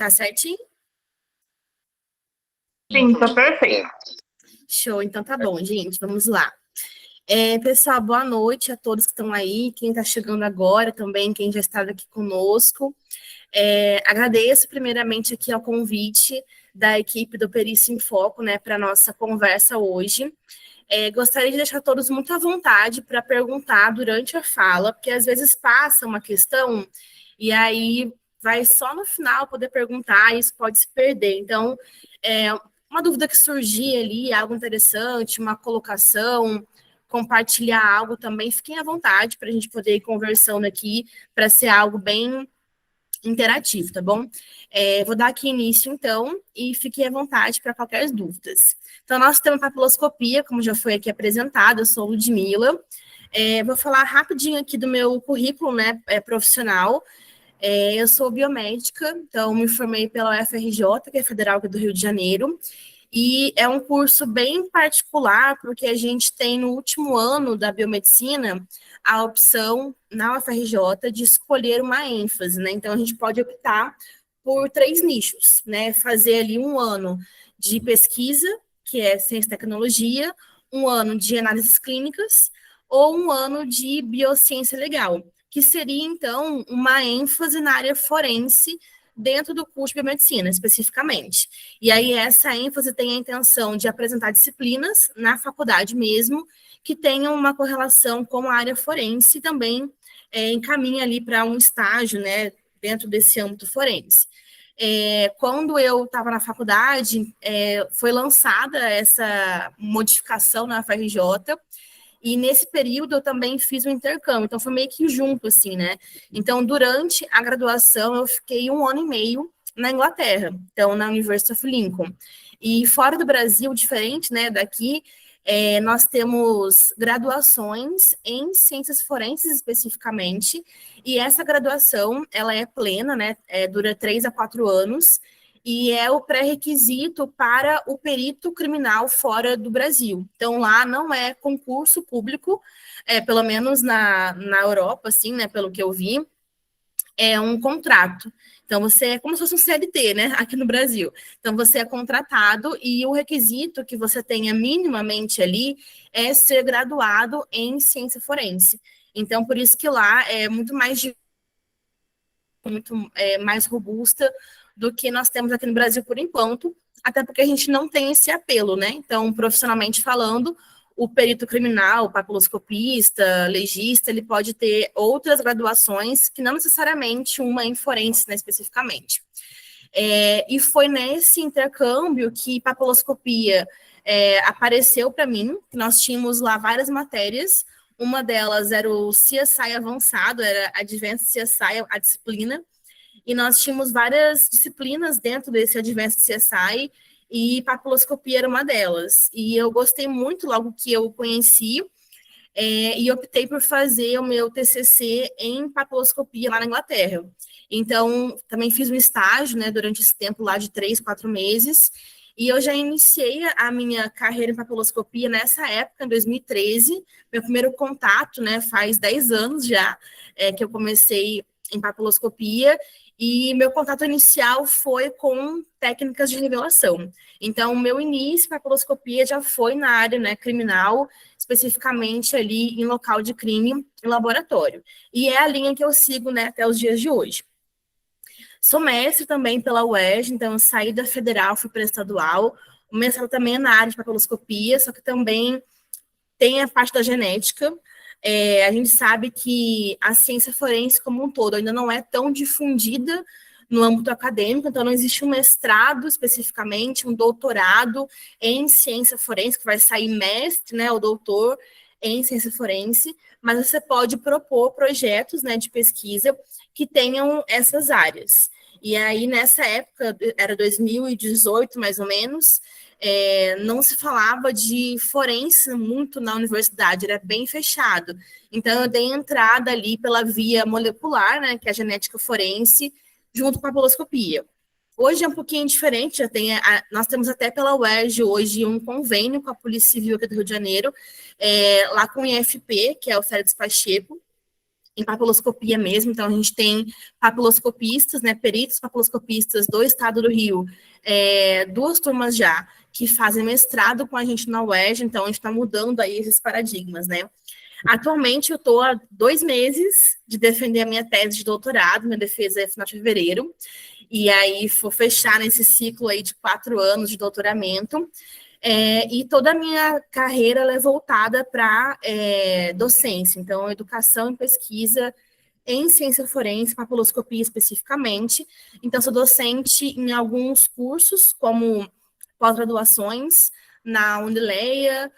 Tá certinho? Sim, tá perfeito. Show, então tá bom, gente, vamos lá. Pessoal, boa noite a todos que estão aí, quem está chegando agora também, quem já está aqui conosco. Agradeço primeiramente aqui ao convite da equipe do Perícia em Foco, né, para a nossa conversa hoje. Gostaria de deixar todos muito à vontade para perguntar durante a fala, porque às vezes passa uma questão e aí vai só no final poder perguntar e isso pode se perder. Então, uma dúvida que surgir ali, algo interessante, uma colocação, compartilhar algo também, fiquem à vontade para a gente poder ir conversando aqui, para ser algo bem interativo, tá bom? Vou dar aqui início, então, e fiquem à vontade para qualquer dúvidas. Então, nós temos papiloscopia, como já foi aqui apresentado, eu sou Ludmila. Vou falar rapidinho aqui do meu currículo, né, profissional. Eu sou biomédica, então me formei pela UFRJ, que é Federal do Rio de Janeiro, e é um curso bem particular, porque a gente tem no último ano da biomedicina a opção na UFRJ de escolher uma ênfase, né? Então a gente pode optar por 3 nichos, né? Fazer ali um ano de pesquisa, que é ciência e tecnologia, um ano de análises clínicas ou um ano de biociência legal, que seria, então, uma ênfase na área forense dentro do curso de biomedicina, especificamente. E aí, essa ênfase tem a intenção de apresentar disciplinas na faculdade mesmo, que tenham uma correlação com a área forense e também encaminha ali para um estágio, né, dentro desse âmbito forense. Quando eu estava na faculdade, foi lançada essa modificação na UFRJ, e nesse período eu também fiz um intercâmbio, então foi meio que junto, assim, né? Então, durante a graduação, eu fiquei 1 ano e meio na Inglaterra, então na University of Lincoln. E fora do Brasil, diferente, né, daqui, nós temos graduações em ciências forenses especificamente, e essa graduação, ela é plena, né, dura 3 a 4 anos, e é o pré-requisito para o perito criminal fora do Brasil. Então, lá não é concurso público, pelo menos na Europa, assim, né, pelo que eu vi, é um contrato. Então, você é como se fosse um CLT, né, aqui no Brasil. Então, você é contratado e o requisito que você tenha minimamente ali é ser graduado em ciência forense. Então, por isso que lá é muito mais robusta do que nós temos aqui no Brasil por enquanto, até porque a gente não tem esse apelo, né? Então, profissionalmente falando, o perito criminal, o papiloscopista, legista, ele pode ter outras graduações que não necessariamente uma em forense, né, especificamente. E foi nesse intercâmbio que papiloscopia apareceu para mim, que nós tínhamos lá várias matérias, uma delas era o CSI avançado, era Advanced CSI, a disciplina, e nós tínhamos várias disciplinas dentro desse Advanced CSI, e papiloscopia era uma delas. E eu gostei muito logo que eu conheci, e optei por fazer o meu TCC em papiloscopia lá na Inglaterra. Então, também fiz um estágio, né, durante esse tempo lá de 3, 4 meses, e eu já iniciei a minha carreira em papiloscopia nessa época, em 2013, meu primeiro contato, né, faz 10 anos já, que eu comecei em papiloscopia, e meu contato inicial foi com técnicas de revelação. Então, o meu início em papiloscopia já foi na área, né, criminal, especificamente ali em local de crime em laboratório. E é a linha que eu sigo, né, até os dias de hoje. Sou mestre também pela UERJ, então eu saí da federal, fui para a estadual. O mestrado também é na área de papiloscopia, só que também tem a parte da genética. A gente sabe que a ciência forense como um todo ainda não é tão difundida no âmbito acadêmico, então não existe um mestrado especificamente, um doutorado em ciência forense, que vai sair mestre, né, ou doutor em ciência forense, mas você pode propor projetos, né, de pesquisa que tenham essas áreas. E aí, nessa época, era 2018, mais ou menos, não se falava de forense muito na universidade, era bem fechado. Então, eu dei entrada ali pela via molecular, né, que é a genética forense, junto com a papiloscopia. Hoje é um pouquinho diferente, nós temos até pela UERJ hoje um convênio com a Polícia Civil aqui do Rio de Janeiro, lá com o IFP, que é o Félix Pacheco, em papiloscopia mesmo, então a gente tem papiloscopistas, né, peritos papiloscopistas do estado do Rio, 2 turmas já, que fazem mestrado com a gente na UERJ, então a gente está mudando aí esses paradigmas, né. Atualmente eu estou há 2 meses de defender a minha tese de doutorado, minha defesa é final de fevereiro, e aí vou fechar nesse ciclo aí de 4 anos de doutoramento, e toda a minha carreira ela é voltada para docência, então educação e pesquisa em ciência forense, papiloscopia especificamente. Então, sou docente em alguns cursos, como pós-graduações, na Unileia,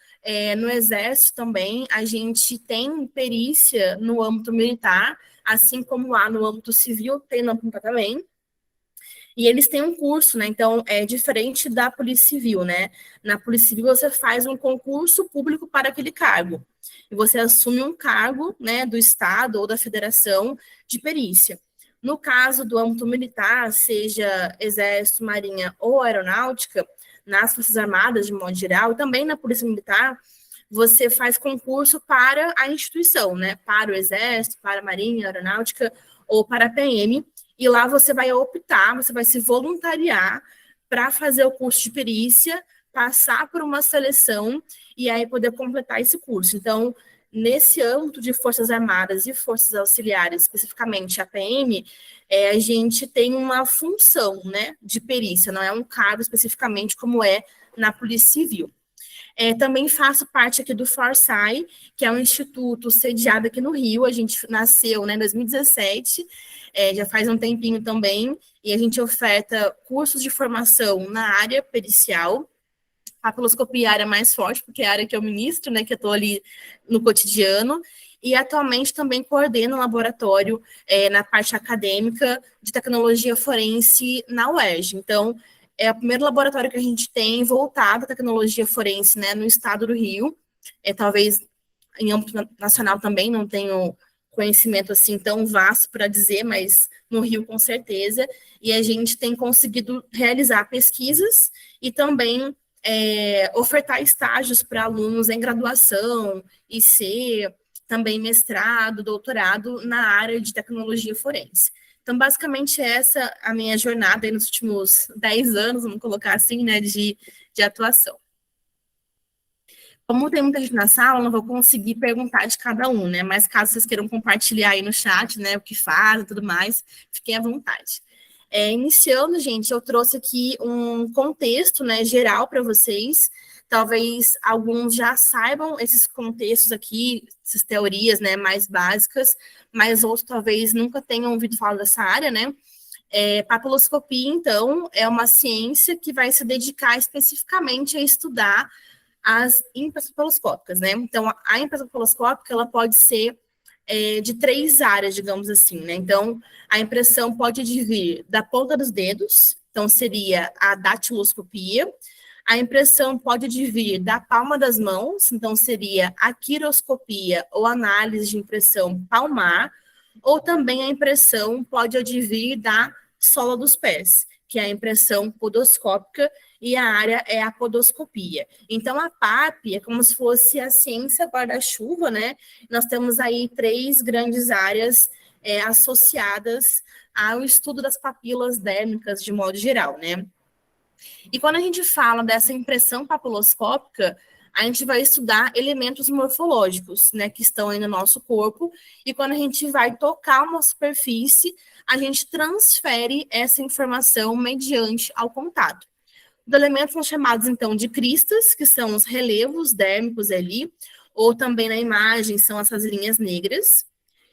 no Exército também. A gente tem perícia no âmbito militar, assim como lá no âmbito civil, tem no âmbito militar também. E eles têm um curso, né? Então, é diferente da Polícia Civil, né? Na Polícia Civil, você faz um concurso público para aquele cargo. E você assume um cargo, né, do Estado ou da Federação de perícia. No caso do âmbito militar, seja Exército, Marinha ou Aeronáutica, nas Forças Armadas, de modo geral, e também na Polícia Militar, você faz concurso para a instituição, né? Para o Exército, para a Marinha, Aeronáutica ou para a PM, e lá você vai optar, você vai se voluntariar para fazer o curso de perícia, passar por uma seleção e aí poder completar esse curso. Então, nesse âmbito de Forças Armadas e Forças Auxiliares, especificamente a PM, a gente tem uma função, né, de perícia, não é um cargo especificamente como é na Polícia Civil. Também faço parte aqui do Forsyth, que é um instituto sediado aqui no Rio. A gente nasceu, né, em 2017, já faz um tempinho também, e a gente oferta cursos de formação na área pericial. A papiloscopia é a área mais forte, porque é a área que eu ministro, né, que eu estou ali no cotidiano, e atualmente também coordeno um laboratório na parte acadêmica de tecnologia forense na UERJ. Então, é o primeiro laboratório que a gente tem voltado à tecnologia forense, né, no estado do Rio. Talvez em âmbito nacional também não tenho conhecimento assim tão vasto para dizer, mas no Rio com certeza. E a gente tem conseguido realizar pesquisas e também ofertar estágios para alunos em graduação, IC, também mestrado, doutorado na área de tecnologia forense. Então, basicamente, essa a minha jornada aí nos últimos 10 anos, vamos colocar assim, né, de atuação. Como tem muita gente na sala, eu não vou conseguir perguntar de cada um, né? Mas caso vocês queiram compartilhar aí no chat, né, o que faz e tudo mais, fiquem à vontade. Iniciando, gente, eu trouxe aqui um contexto, né, geral para vocês. Talvez alguns já saibam esses contextos aqui, essas teorias, né, mais básicas, mas outros talvez nunca tenham ouvido falar dessa área, né? Papiloscopia, então, é uma ciência que vai se dedicar especificamente a estudar as impressões papiloscópicas, né? Então, a impressão papiloscópica, ela pode ser de 3 áreas, digamos assim, né? Então, a impressão pode advir da ponta dos dedos, então seria a datiloscopia. A impressão pode advir da palma das mãos, então seria a quiroscopia ou análise de impressão palmar, ou também a impressão pode advir da sola dos pés, que é a impressão podoscópica, e a área é a podoscopia. Então, a PAP é como se fosse a ciência guarda-chuva, né? Nós temos aí 3 grandes áreas associadas ao estudo das papilas dérmicas de modo geral, né? E quando a gente fala dessa impressão papiloscópica, a gente vai estudar elementos morfológicos, né, que estão aí no nosso corpo, e quando a gente vai tocar uma superfície, a gente transfere essa informação mediante ao contato. Os elementos são chamados, então, de cristas, que são os relevos dérmicos ali, ou também na imagem são essas linhas negras,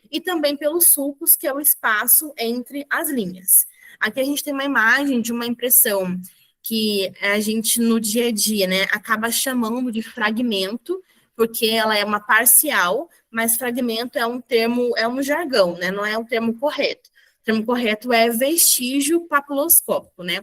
e também pelos sulcos, que é o espaço entre as linhas. Aqui a gente tem uma imagem de uma impressão que a gente, no dia a dia, né, acaba chamando de fragmento, porque ela é uma parcial, mas fragmento é um termo, é um jargão, né, não é um termo correto. O termo correto é vestígio papiloscópico, né?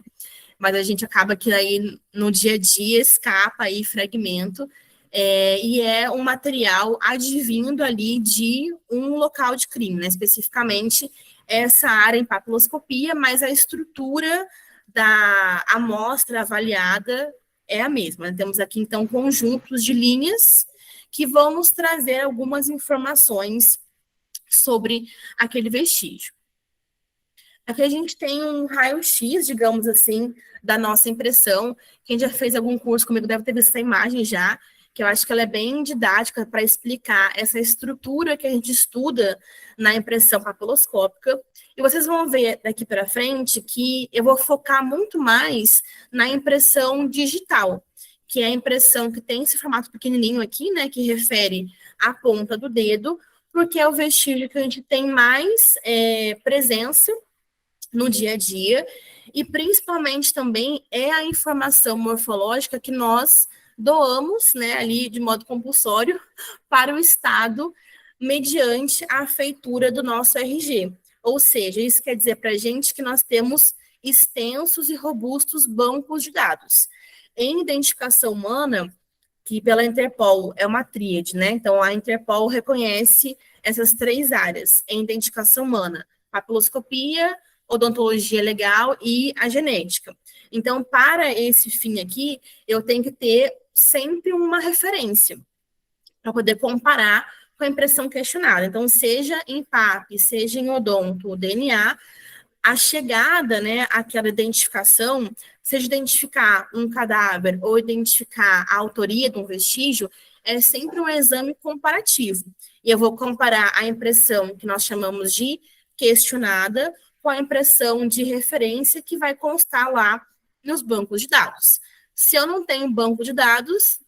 Mas a gente acaba que aí no dia a dia escapa aí fragmento, e é um material advindo ali de um local de crime, né? Especificamente essa área em papiloscopia, mas a estrutura da amostra avaliada é a mesma. Temos aqui, então, conjuntos de linhas que vão nos trazer algumas informações sobre aquele vestígio. Aqui a gente tem um raio-x, digamos assim, da nossa impressão. Quem já fez algum curso comigo deve ter visto essa imagem já, que eu acho que ela é bem didática para explicar essa estrutura que a gente estuda na impressão papiloscópica. E vocês vão ver daqui para frente que eu vou focar muito mais na impressão digital, que é a impressão que tem esse formato pequenininho aqui, né, que refere à ponta do dedo, porque é o vestígio que a gente tem mais presença no dia a dia, e principalmente também é a informação morfológica que nós doamos, né, ali de modo compulsório para o Estado mediante a feitura do nosso RG. Ou seja, isso quer dizer para a gente que nós temos extensos e robustos bancos de dados. Em identificação humana, que pela Interpol é uma tríade, né? Então, a Interpol reconhece essas 3 áreas em identificação humana: papiloscopia, odontologia legal e a genética. Então, para esse fim aqui, eu tenho que ter sempre uma referência para poder comparar com a impressão questionada. Então, seja em PAP, seja em odonto ou DNA, a chegada, né, àquela identificação, seja identificar um cadáver ou identificar a autoria de um vestígio, é sempre um exame comparativo. E eu vou comparar a impressão que nós chamamos de questionada com a impressão de referência que vai constar lá nos bancos de dados. Se eu não tenho banco de dados,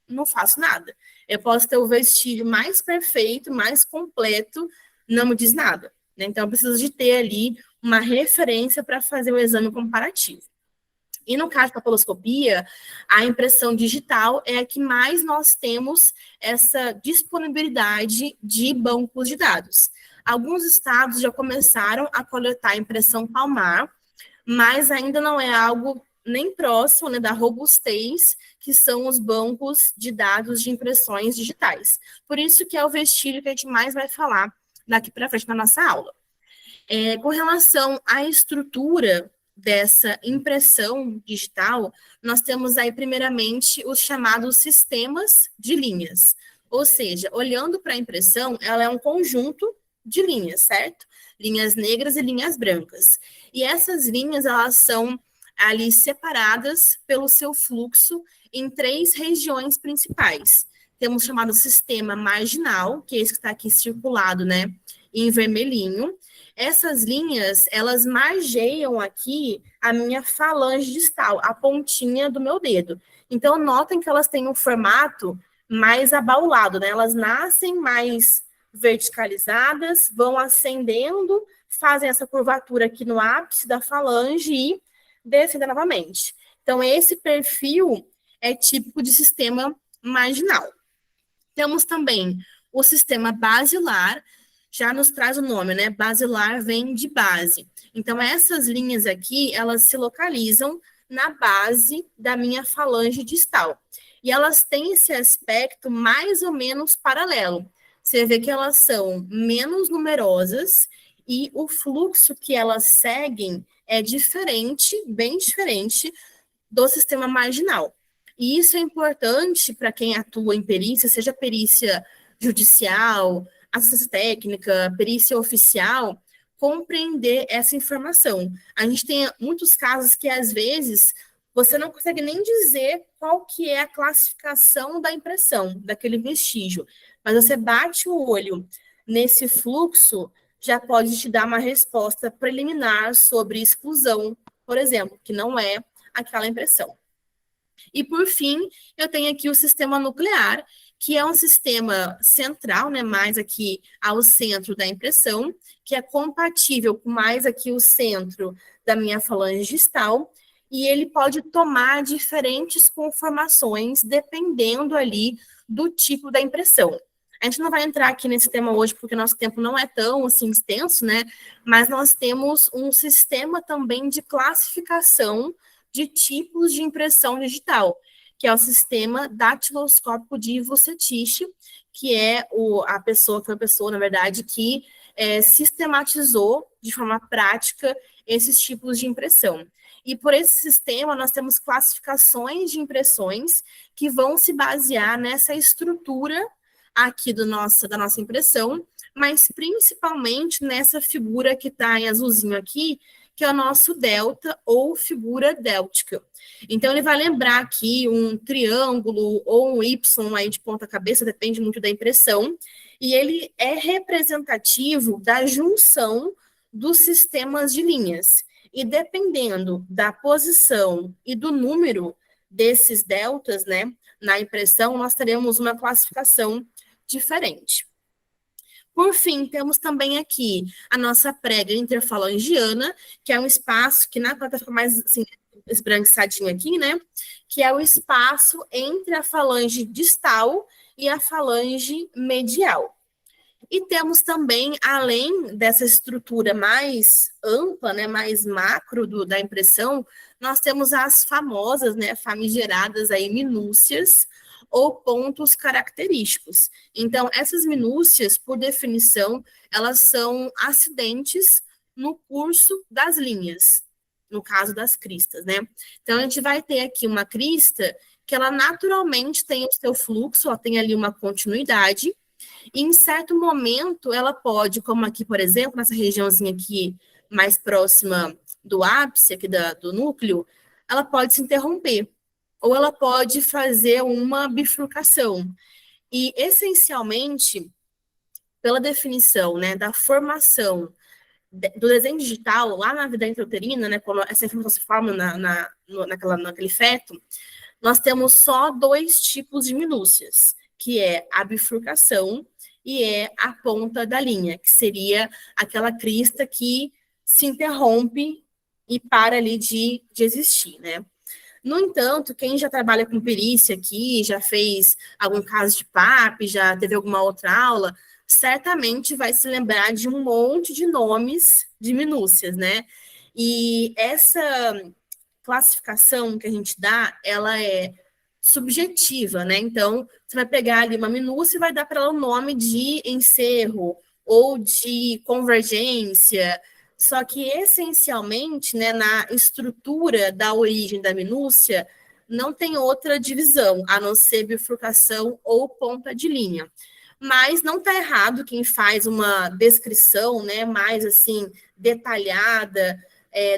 não faço nada. Eu posso ter o vestígio mais perfeito, mais completo, não me diz nada. Né? Então, eu preciso de ter ali uma referência para fazer o exame comparativo. E no caso da papiloscopia, a impressão digital é a que mais nós temos essa disponibilidade de bancos de dados. Alguns estados já começaram a coletar impressão palmar, mas ainda não é algo nem próximo, né, da robustez que são os bancos de dados de impressões digitais. Por isso que é o vestígio que a gente mais vai falar daqui para frente na nossa aula. Com relação à estrutura dessa impressão digital, nós temos aí, primeiramente, os chamados sistemas de linhas. Ou seja, olhando para a impressão, ela é um conjunto de linhas, certo? Linhas negras e linhas brancas. E essas linhas, elas são ali separadas pelo seu fluxo em 3 regiões principais. Temos o chamado sistema marginal, que é esse que está aqui circulado, né, em vermelhinho. Essas linhas, elas margeiam aqui a minha falange distal, a pontinha do meu dedo. Então, notem que elas têm um formato mais abaulado, né? Elas nascem mais verticalizadas, vão ascendendo, fazem essa curvatura aqui no ápice da falange e descendem novamente. Então, esse perfil é típico de sistema marginal. Temos também o sistema basilar, já nos traz o nome, né? Basilar vem de base. Então, essas linhas aqui, elas se localizam na base da minha falange distal. E elas têm esse aspecto mais ou menos paralelo. Você vê que elas são menos numerosas e o fluxo que elas seguem é diferente, bem diferente do sistema marginal. E isso é importante para quem atua em perícia, seja perícia judicial, assistência técnica, perícia oficial, compreender essa informação. A gente tem muitos casos que, às vezes, você não consegue nem dizer qual que é a classificação da impressão, daquele vestígio, mas você bate o olho nesse fluxo, já pode te dar uma resposta preliminar sobre exclusão, por exemplo, que não é aquela impressão. E, por fim, eu tenho aqui o sistema nuclear, que é um sistema central, né, mais aqui ao centro da impressão, que é compatível com mais aqui o centro da minha falange distal, e ele pode tomar diferentes conformações dependendo ali do tipo da impressão. A gente não vai entrar aqui nesse tema hoje, porque nosso tempo não é tão assim extenso, né? Mas nós temos um sistema também de classificação de tipos de impressão digital, que é o sistema datiloscópico de Ivo Setiche, que é foi a pessoa, na verdade, que sistematizou de forma prática esses tipos de impressão. E por esse sistema, nós temos classificações de impressões que vão se basear nessa estrutura aqui da nossa impressão, mas principalmente nessa figura que está em azulzinho aqui, que é o nosso delta ou figura déltica. Então, ele vai lembrar aqui um triângulo ou um Y aí de ponta cabeça, depende muito da impressão, e ele é representativo da junção dos sistemas de linhas. E dependendo da posição e do número desses deltas, né, na impressão, nós teremos uma classificação diferente. Por fim, temos também aqui a nossa prega interfalangiana, que é um espaço que na plataforma fica mais assim, esbranquiçadinho aqui, né? Que é o espaço entre a falange distal e a falange medial. E temos também, além dessa estrutura mais ampla, né, mais macro da impressão, nós temos as famosas, né, famigeradas aí minúcias, ou pontos característicos. Então, essas minúcias, por definição, elas são acidentes no curso das linhas, no caso das cristas, né? Então, a gente vai ter aqui uma crista que ela naturalmente tem o seu fluxo, ela tem ali uma continuidade, e em certo momento ela pode, como aqui, por exemplo, nessa regiãozinha aqui mais próxima do ápice, aqui do núcleo, ela pode se interromper ou ela pode fazer uma bifurcação. E, essencialmente, pela definição, né, da formação do desenho digital, lá na vida intrauterina, né, quando essa informação se forma naquele feto, nós temos só dois tipos de minúcias, que é a bifurcação e é a ponta da linha, que seria aquela crista que se interrompe e para ali de existir, né? No entanto, quem já trabalha com perícia aqui, já fez algum caso de PAP, já teve alguma outra aula, certamente vai se lembrar de um monte de nomes de minúcias, né? E essa classificação que a gente dá, ela é subjetiva, né? Então, você vai pegar ali uma minúcia e vai dar para ela o nome de encerro ou de convergência. Só que, essencialmente, né, na estrutura da origem da minúcia, não tem outra divisão, a não ser bifurcação ou ponta de linha. Mas não está errado quem faz uma descrição, né, mais assim, detalhada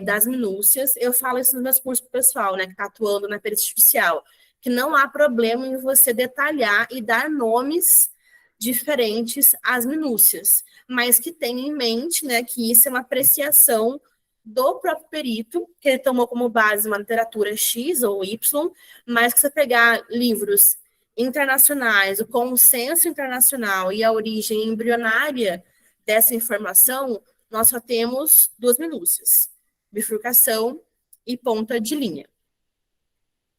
das minúcias. Eu falo isso nos meus cursos para o pessoal, né, que está atuando na perícia artificial, que não há problema em você detalhar e dar nomes diferentes às minúcias, mas que tenha em mente, né, que isso é uma apreciação do próprio perito, que ele tomou como base uma literatura X ou Y, mas que você pegar livros internacionais, o consenso internacional e a origem embrionária dessa informação, nós só temos duas minúcias, bifurcação e ponta de linha.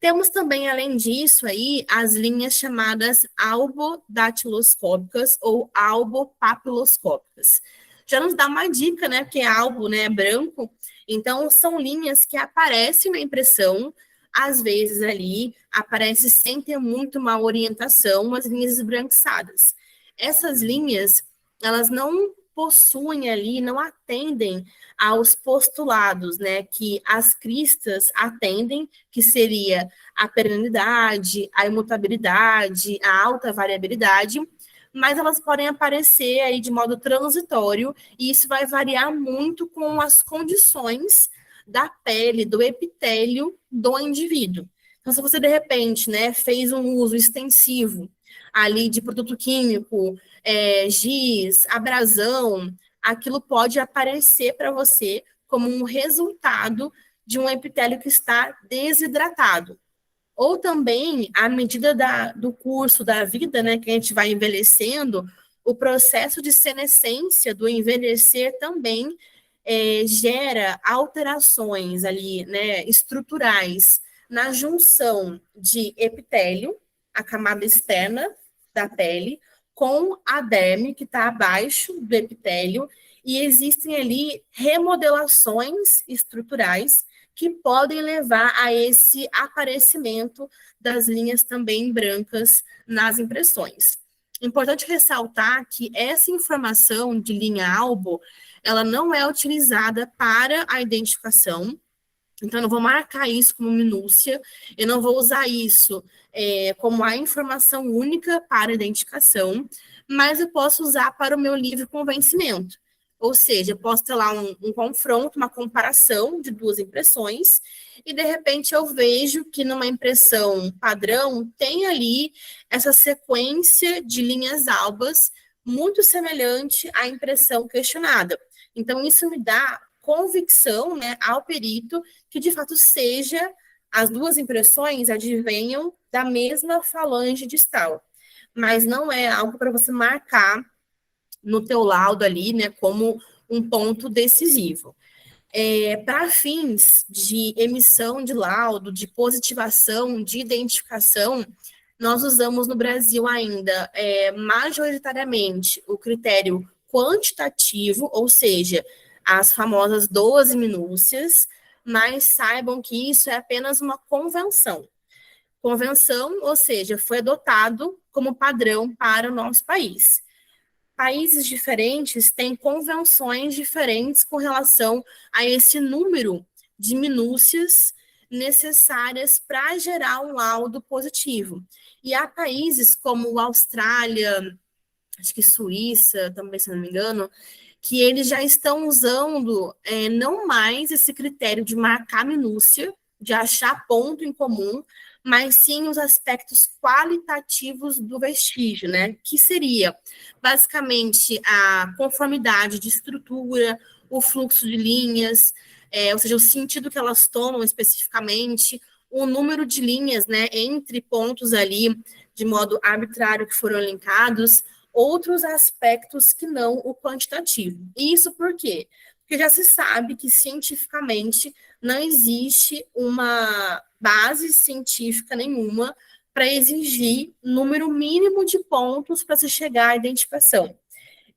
Temos também, além disso, aí, as linhas chamadas albodatiloscópicas ou albopapiloscópicas. Já nos dá uma dica, né? Porque albo, né, é branco. Então, são linhas que aparecem na impressão, às vezes ali, aparece sem ter muito uma orientação, umas linhas esbranquiçadas. Essas linhas, elas não possuem ali, não atendem aos postulados, né, que as cristas atendem, que seria a perenidade, a imutabilidade, a alta variabilidade, mas elas podem aparecer aí de modo transitório, e isso vai variar muito com as condições da pele, do epitélio do indivíduo. Então, se você, de repente, né, fez um uso extensivo ali de produto químico, giz, abrasão, aquilo pode aparecer para você como um resultado de um epitélio que está desidratado. Ou também, à medida do curso da vida, né, que a gente vai envelhecendo, o processo de senescência do envelhecer também gera alterações ali, né, estruturais na junção de epitélio, a camada externa da pele, com a derme, que está abaixo do epitélio, e existem ali remodelações estruturais que podem levar a esse aparecimento das linhas também brancas nas impressões. Importante ressaltar que essa informação de linha albo, ela não é utilizada para a identificação, Então, eu não vou marcar isso como minúcia, eu não vou usar isso como a informação única para identificação, mas eu posso usar para o meu livre convencimento. Ou seja, eu posso ter lá um confronto, uma comparação de duas impressões, e de repente eu vejo que numa impressão padrão tem ali essa sequência de linhas albas muito semelhante à impressão questionada. Então, isso me dá convicção, né, ao perito que de fato seja as duas impressões advenham da mesma falange distal, mas não é algo para você marcar no teu laudo ali, né, como um ponto decisivo. Para fins de emissão de laudo, de positivação, de identificação, nós usamos no Brasil ainda majoritariamente o critério quantitativo, ou seja, as famosas 12 minúcias, mas saibam que isso é apenas uma convenção. Convenção, ou seja, foi adotado como padrão para o nosso país. Países diferentes têm convenções diferentes com relação a esse número de minúcias necessárias para gerar um laudo positivo. E há países como Austrália, acho que Suíça, também, se não me engano, que eles já estão usando não mais esse critério de marcar minúcia, de achar ponto em comum, mas sim os aspectos qualitativos do vestígio, né? Que seria basicamente a conformidade de estrutura, o fluxo de linhas, ou seja, o sentido que elas tomam especificamente, o número de linhas, né, entre pontos ali de modo arbitrário que foram elencados, outros aspectos que não o quantitativo. E isso por quê? Porque já se sabe que cientificamente não existe uma base científica nenhuma para exigir número mínimo de pontos para se chegar à identificação.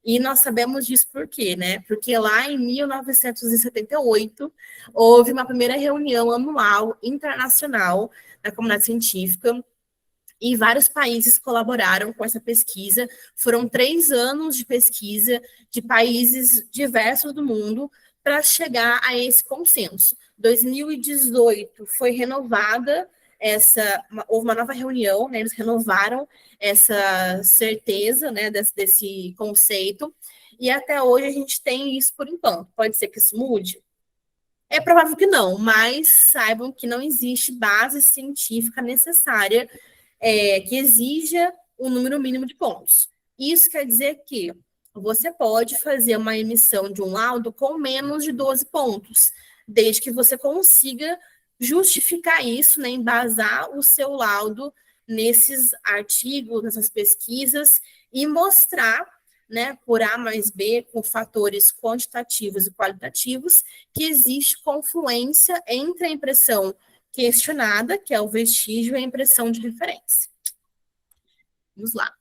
E nós sabemos disso por quê, né? Porque lá em 1978 houve uma primeira reunião anual internacional da comunidade científica e vários países colaboraram com essa pesquisa. Foram 3 anos de pesquisa de países diversos do mundo para chegar a esse consenso. 2018 foi renovada houve uma nova reunião, né, eles renovaram essa certeza, né, desse conceito, e até hoje a gente tem isso por enquanto. Pode ser que isso mude? É provável que não, mas saibam que não existe base científica necessária que exija um número mínimo de pontos. Isso quer dizer que você pode fazer uma emissão de um laudo com menos de 12 pontos, desde que você consiga justificar isso, né, embasar o seu laudo nesses artigos, nessas pesquisas, e mostrar, né, por A mais B, com fatores quantitativos e qualitativos, que existe confluência entre a impressão questionada, que é o vestígio, e a impressão de referência. Vamos lá.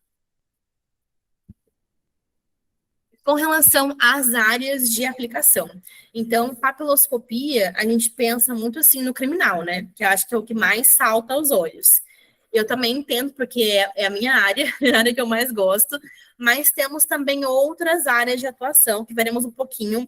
Com relação às áreas de aplicação. Então, papiloscopia, a gente pensa muito assim no criminal, né? Que eu acho que é o que mais salta aos olhos. Eu também entendo, porque é a minha área, é a área que eu mais gosto, mas temos também outras áreas de atuação, que veremos um pouquinho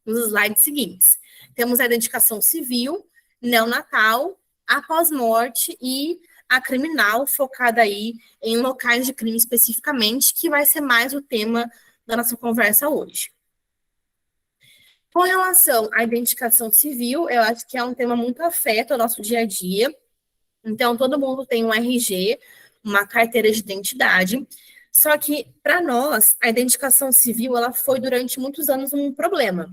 nos slides seguintes. Temos a identificação civil, neonatal, a pós-morte e a criminal, focada aí em locais de crime especificamente, que vai ser mais o tema da nossa conversa hoje. Com relação à identificação civil, eu acho que é um tema muito afeto ao nosso dia a dia. Então, todo mundo tem um RG, uma carteira de identidade. Só que, para nós, a identificação civil ela foi durante muitos anos um problema.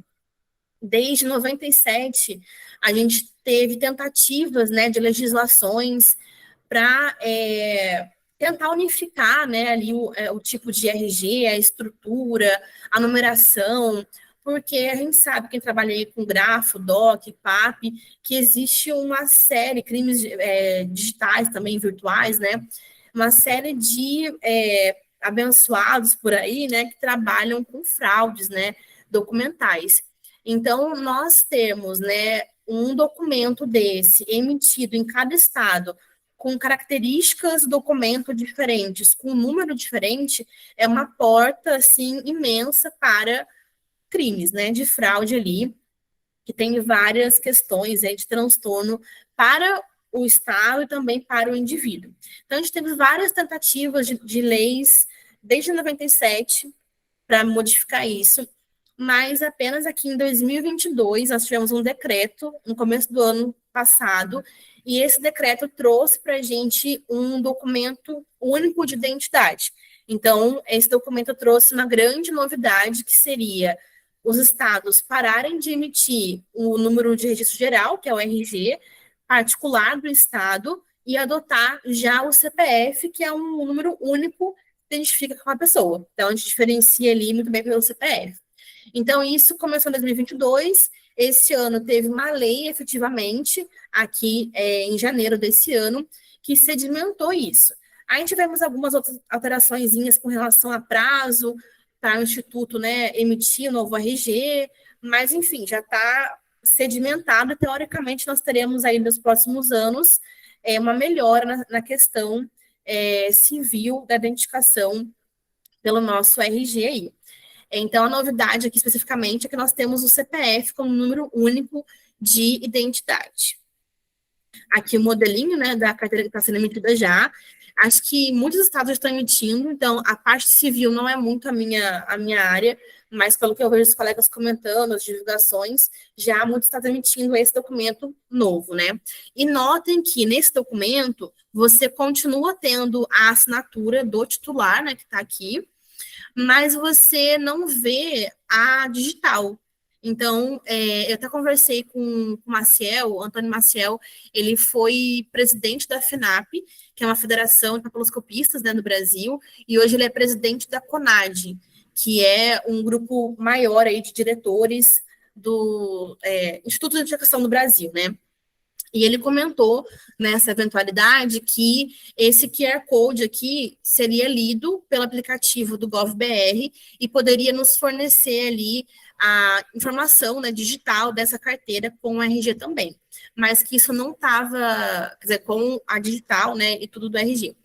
Desde 97, a gente teve tentativas, né, de legislações para tentar unificar, né, ali o tipo de RG, a estrutura, a numeração, porque a gente sabe, quem trabalha aí com grafo, DOC, PAP, que existe uma série, crimes digitais também, virtuais, né, uma série de abençoados por aí, né, que trabalham com fraudes, né, documentais. Então, nós temos, né, um documento desse emitido em cada estado, com características do documento diferentes, com um número diferente, é uma porta, assim, imensa para crimes, né, de fraude ali, que tem várias questões aí de transtorno para o Estado e também para o indivíduo. Então, a gente teve várias tentativas de leis desde 97 para modificar isso, mas apenas aqui em 2022 nós tivemos um decreto, no começo do ano passado, e esse decreto trouxe para a gente um documento único de identidade. Então, esse documento trouxe uma grande novidade, que seria os estados pararem de emitir o número de registro geral, que é o RG, particular do estado, e adotar já o CPF, que é um número único que identifica com a pessoa. Então, a gente diferencia ali muito bem pelo CPF. Então, isso começou em 2022. Esse ano teve uma lei, efetivamente, aqui em janeiro desse ano, que sedimentou isso. Aí tivemos algumas outras alterações com relação a prazo para o Instituto, né, emitir o novo RG, mas, enfim, já está sedimentado e, teoricamente, nós teremos aí nos próximos anos uma melhora na questão civil da identificação pelo nosso RG aí. Então, a novidade aqui especificamente é que nós temos o CPF como número único de identidade. Aqui o modelinho, né, da carteira que está sendo emitida já. Acho que muitos estados estão emitindo, então a parte civil não é muito a minha área, mas pelo que eu vejo os colegas comentando, as divulgações, já muitos estados emitindo esse documento novo, né? E notem que nesse documento você continua tendo a assinatura do titular, né, que está aqui, mas você não vê a digital. Então, eu até conversei com o Maciel, Antônio Maciel, ele foi presidente da FINAP, que é uma federação de papiloscopistas, né, no Brasil, e hoje ele é presidente da CONAD, que é um grupo maior aí de diretores do Instituto de Educação do Brasil, né? E ele comentou nessa eventualidade que esse QR Code aqui seria lido pelo aplicativo do GovBR e poderia nos fornecer ali a informação, né, digital dessa carteira com o RG também. Mas que isso não estava, quer dizer, com a digital, né, e tudo do RG.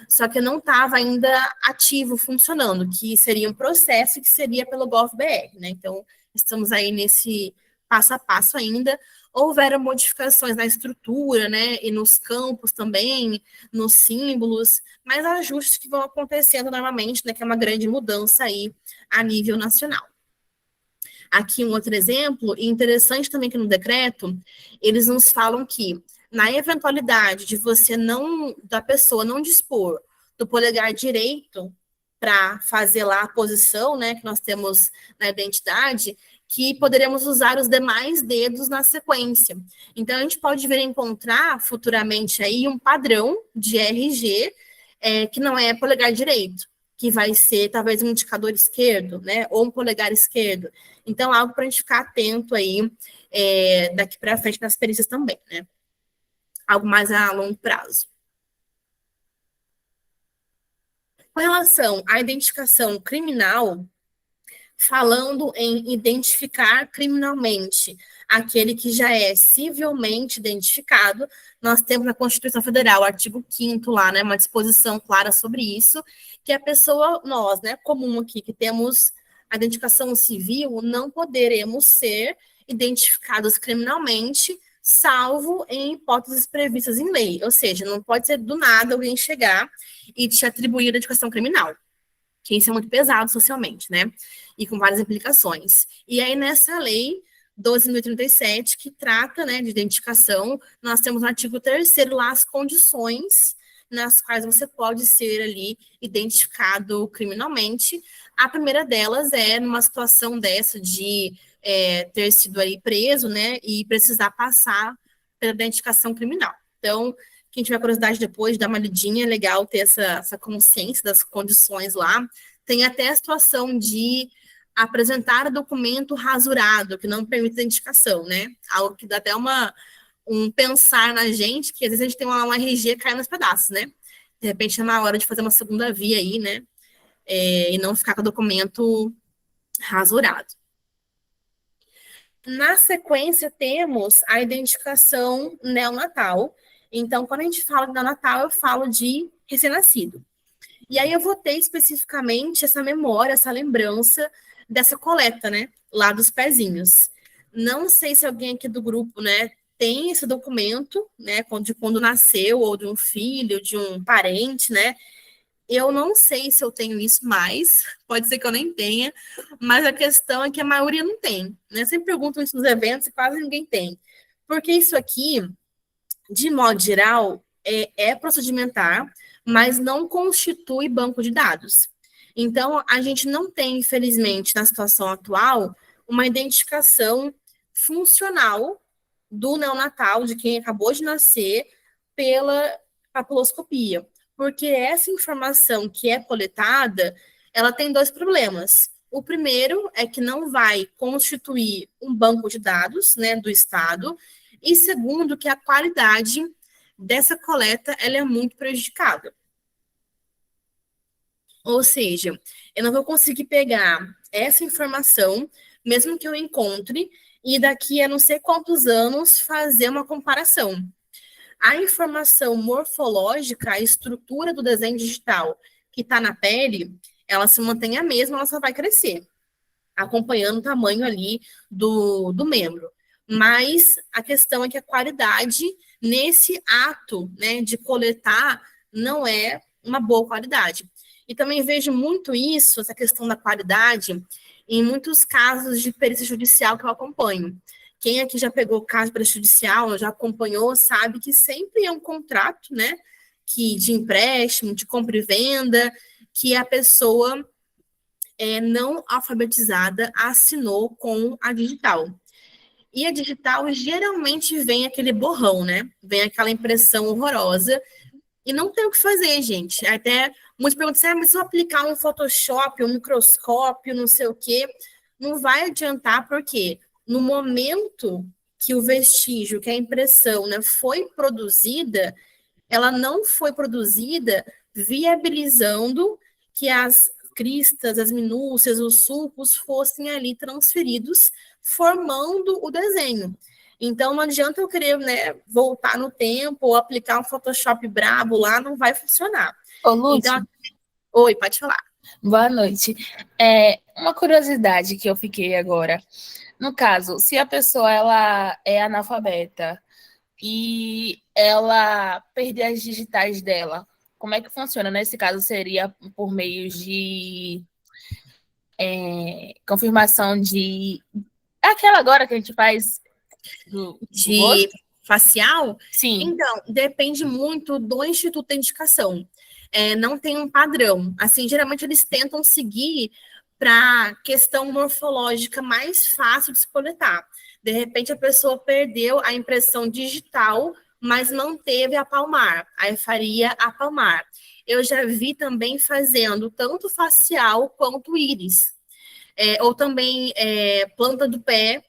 Só que não estava ainda ativo, funcionando, que seria um processo que seria pelo GovBR, né? Então, estamos aí nesse passo a passo ainda. Houveram modificações na estrutura, né, e nos campos também, nos símbolos, mas ajustes que vão acontecendo normalmente, né, que é uma grande mudança aí a nível nacional. Aqui um outro exemplo, e interessante também que no decreto, eles nos falam que, na eventualidade de da pessoa não dispor do polegar direito para fazer lá a posição, né, que nós temos na identidade, que poderemos usar os demais dedos na sequência. Então, a gente pode vir a encontrar futuramente aí um padrão de RG que não é polegar direito, que vai ser talvez um indicador esquerdo, né, ou um polegar esquerdo. Então, algo para a gente ficar atento aí daqui para frente nas perícias também, né? Algo mais a longo prazo. Com relação à identificação criminal, falando em identificar criminalmente aquele que já é civilmente identificado, nós temos na Constituição Federal, o artigo 5º lá, né, uma disposição clara sobre isso, que a pessoa, nós, né, comum aqui, que temos a identificação civil, não poderemos ser identificados criminalmente, salvo em hipóteses previstas em lei. Ou seja, não pode ser do nada alguém chegar e te atribuir a identificação criminal, que isso é muito pesado socialmente, né? E com várias implicações. E aí, nessa lei 12.037, que trata, né, de identificação, nós temos no artigo 3º lá as condições nas quais você pode ser ali identificado criminalmente. A primeira delas é numa situação dessa de ter sido aí preso, né, e precisar passar pela identificação criminal. Então, quem tiver curiosidade depois, dá uma lidinha, é legal ter essa consciência das condições lá. Tem até a situação de apresentar documento rasurado, que não permite identificação, né? Algo que dá até um pensar na gente, que às vezes a gente tem um RG caindo nos pedaços, né? De repente é na hora de fazer uma segunda via aí, né? E não ficar com o documento rasurado. Na sequência, temos a identificação neonatal. Então, quando a gente fala de neonatal, eu falo de recém-nascido. E aí eu vou ter especificamente essa memória, essa lembrança dessa coleta, né? Lá dos pezinhos. Não sei se alguém aqui do grupo, né, tem esse documento, né, de quando nasceu, ou de um filho, de um parente, né? Eu não sei se eu tenho isso mais, pode ser que eu nem tenha, mas a questão é que a maioria não tem, né? Sempre perguntam isso nos eventos e quase ninguém tem. Porque isso aqui, de modo geral, é procedimentar, mas não constitui banco de dados. Então, a gente não tem, infelizmente, na situação atual, uma identificação funcional do neonatal, de quem acabou de nascer, pela papiloscopia. Porque essa informação que é coletada, ela tem dois problemas. O primeiro é que não vai constituir um banco de dados, né, do Estado, e segundo, que a qualidade dessa coleta ela é muito prejudicada. Ou seja, eu não vou conseguir pegar essa informação, mesmo que eu encontre, e daqui a não sei quantos anos fazer uma comparação. A informação morfológica, a estrutura do desenho digital que está na pele, ela se mantém a mesma, ela só vai crescer, acompanhando o tamanho ali do membro. Mas a questão é que a qualidade nesse ato, né, de coletar não é uma boa qualidade. E também vejo muito isso, essa questão da qualidade, em muitos casos de perícia judicial que eu acompanho. Quem aqui já pegou caso de perícia judicial, já acompanhou, sabe que sempre é um contrato, né, de empréstimo, de compra e venda, que a pessoa não alfabetizada assinou com a digital. E a digital geralmente vem aquele borrão, né? Vem aquela impressão horrorosa e não tem o que fazer, gente. Até muitos perguntam assim, mas se eu aplicar um Photoshop, um microscópio, não sei o quê, não vai adiantar, porque no momento que o vestígio, que a impressão, né, foi produzida, ela não foi produzida viabilizando que as cristas, as minúcias, os sulcos fossem ali transferidos, formando o desenho. Então, não adianta eu querer, né, voltar no tempo ou aplicar um Photoshop brabo lá, não vai funcionar. Ô, Lúcia, Então, oi, pode falar. boa noite. Uma curiosidade que eu fiquei agora. No caso, se a pessoa ela é analfabeta e ela perder as digitais dela, como é que funciona? Nesse caso, seria por meio de confirmação de... Aquela agora que a gente faz do De rosto? facial? Sim, Então, depende muito do Instituto de Indicação. Não tem um padrão. Assim, geralmente eles tentam seguir para questão morfológica mais fácil de se coletar. De repente, a pessoa perdeu a impressão digital, mas manteve a palmar. Aí faria a palmar. Eu já vi também fazendo tanto facial quanto íris. Ou também planta do pé,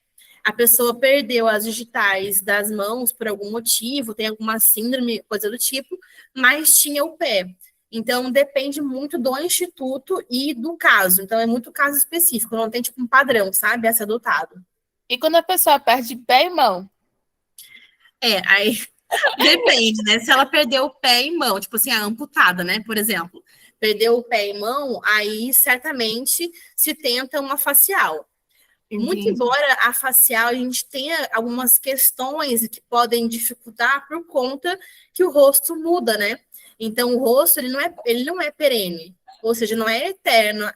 a pessoa perdeu as digitais das mãos por algum motivo, tem alguma síndrome, coisa do tipo, mas tinha o pé. Então, depende muito do instituto e do caso. Então, é muito caso específico, não tem tipo um padrão, sabe, a ser adotado. e quando a pessoa perde pé e mão? Aí depende, né? Se ela perdeu o pé e mão, tipo assim, a amputada, né, por exemplo, perdeu o pé e mão, aí certamente se tenta uma facial. Muito Entendi. embora a facial a gente tenha algumas questões que podem dificultar por conta que o rosto muda, né? Então o rosto ele não é perene, ou seja, não é eterno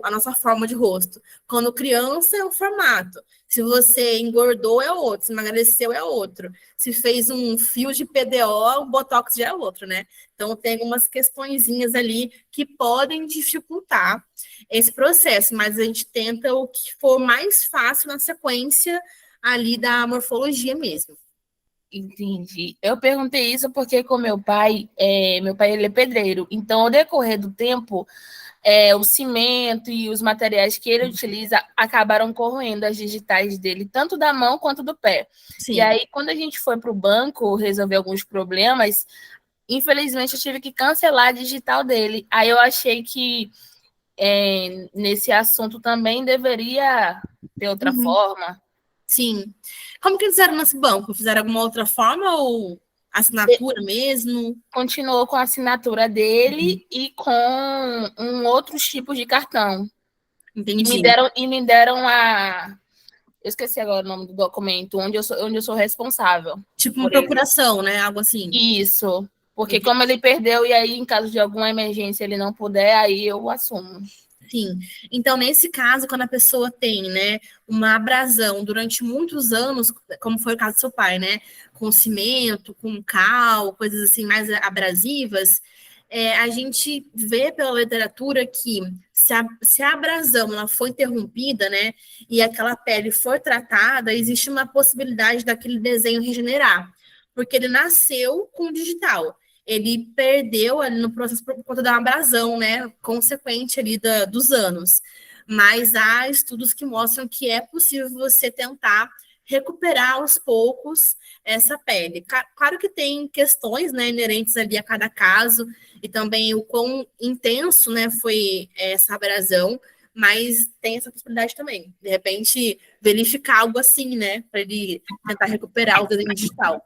a nossa forma de rosto. Quando criança é um formato. Se você engordou é outro, se emagreceu é outro. Se fez um fio de PDO, o Botox já é outro, né? Então tem algumas questõezinhas ali que podem dificultar esse processo, mas a gente tenta o que for mais fácil na sequência ali da morfologia mesmo. Entendi. Eu perguntei isso porque com meu pai ele é pedreiro, então ao decorrer do tempo, o cimento e os materiais que ele utiliza acabaram corroendo as digitais dele, tanto da mão quanto do pé. E Sim. aí, quando a gente foi para o banco resolver alguns problemas, infelizmente eu tive que cancelar a digital dele. Aí eu achei que nesse assunto também deveria ter outra Uhum. forma. Sim. Como que eles fizeram nesse banco? Fizeram alguma outra forma ou assinatura mesmo? Continuou com a assinatura dele e com outros tipos de cartão. E me Entendi. deram, e me deram Eu esqueci agora o nome do documento, onde eu sou responsável. Tipo uma procuração, né? Algo assim. Isso. Porque como ele perdeu, e aí, em caso de alguma emergência, ele não puder, aí eu assumo. Sim. Então, nesse caso, quando a pessoa tem, né, uma abrasão durante muitos anos, como foi o caso do seu pai, né, com cimento, com cal, coisas assim mais abrasivas, a gente vê pela literatura que se a abrasão ela foi interrompida, né, e aquela pele for tratada, existe uma possibilidade daquele desenho regenerar, porque ele nasceu com o digital. Ele perdeu ali no processo por conta da abrasão, né, consequente ali dos anos. Mas há estudos que mostram que é possível você tentar recuperar aos poucos essa pele. Claro que tem questões, né, inerentes ali a cada caso, e também o quão intenso, né, foi essa abrasão, mas tem essa possibilidade também. De repente, verificar algo assim, né, para ele tentar recuperar o desenho digital.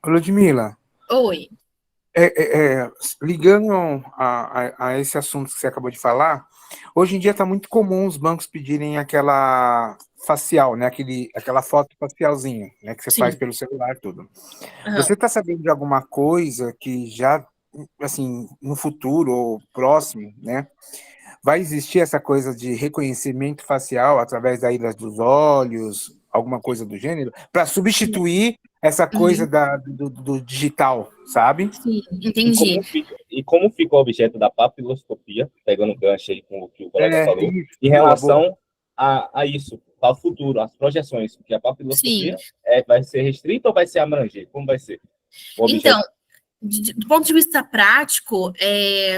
Ludmila, Oi. ligando a esse assunto que você acabou de falar, hoje em dia está muito comum os bancos pedirem aquela facial, né? Aquela foto facialzinha, né? Que você faz Sim. pelo celular, tudo. Uhum. Você está sabendo de alguma coisa que já, assim, no futuro ou próximo, né? Vai existir essa coisa de reconhecimento facial através da ida dos olhos, alguma coisa do gênero, para substituir essa coisa do digital, sabe? Sim, E entendi. como fica o objeto da papiloscopia, pegando o gancho aí com o que o colega falou, Isso, em boa, boa. relação a isso, ao futuro, às projeções, porque a Sim. papiloscopia vai ser restrita ou vai ser abranger? Como vai ser o objeto? Então, do ponto de vista prático,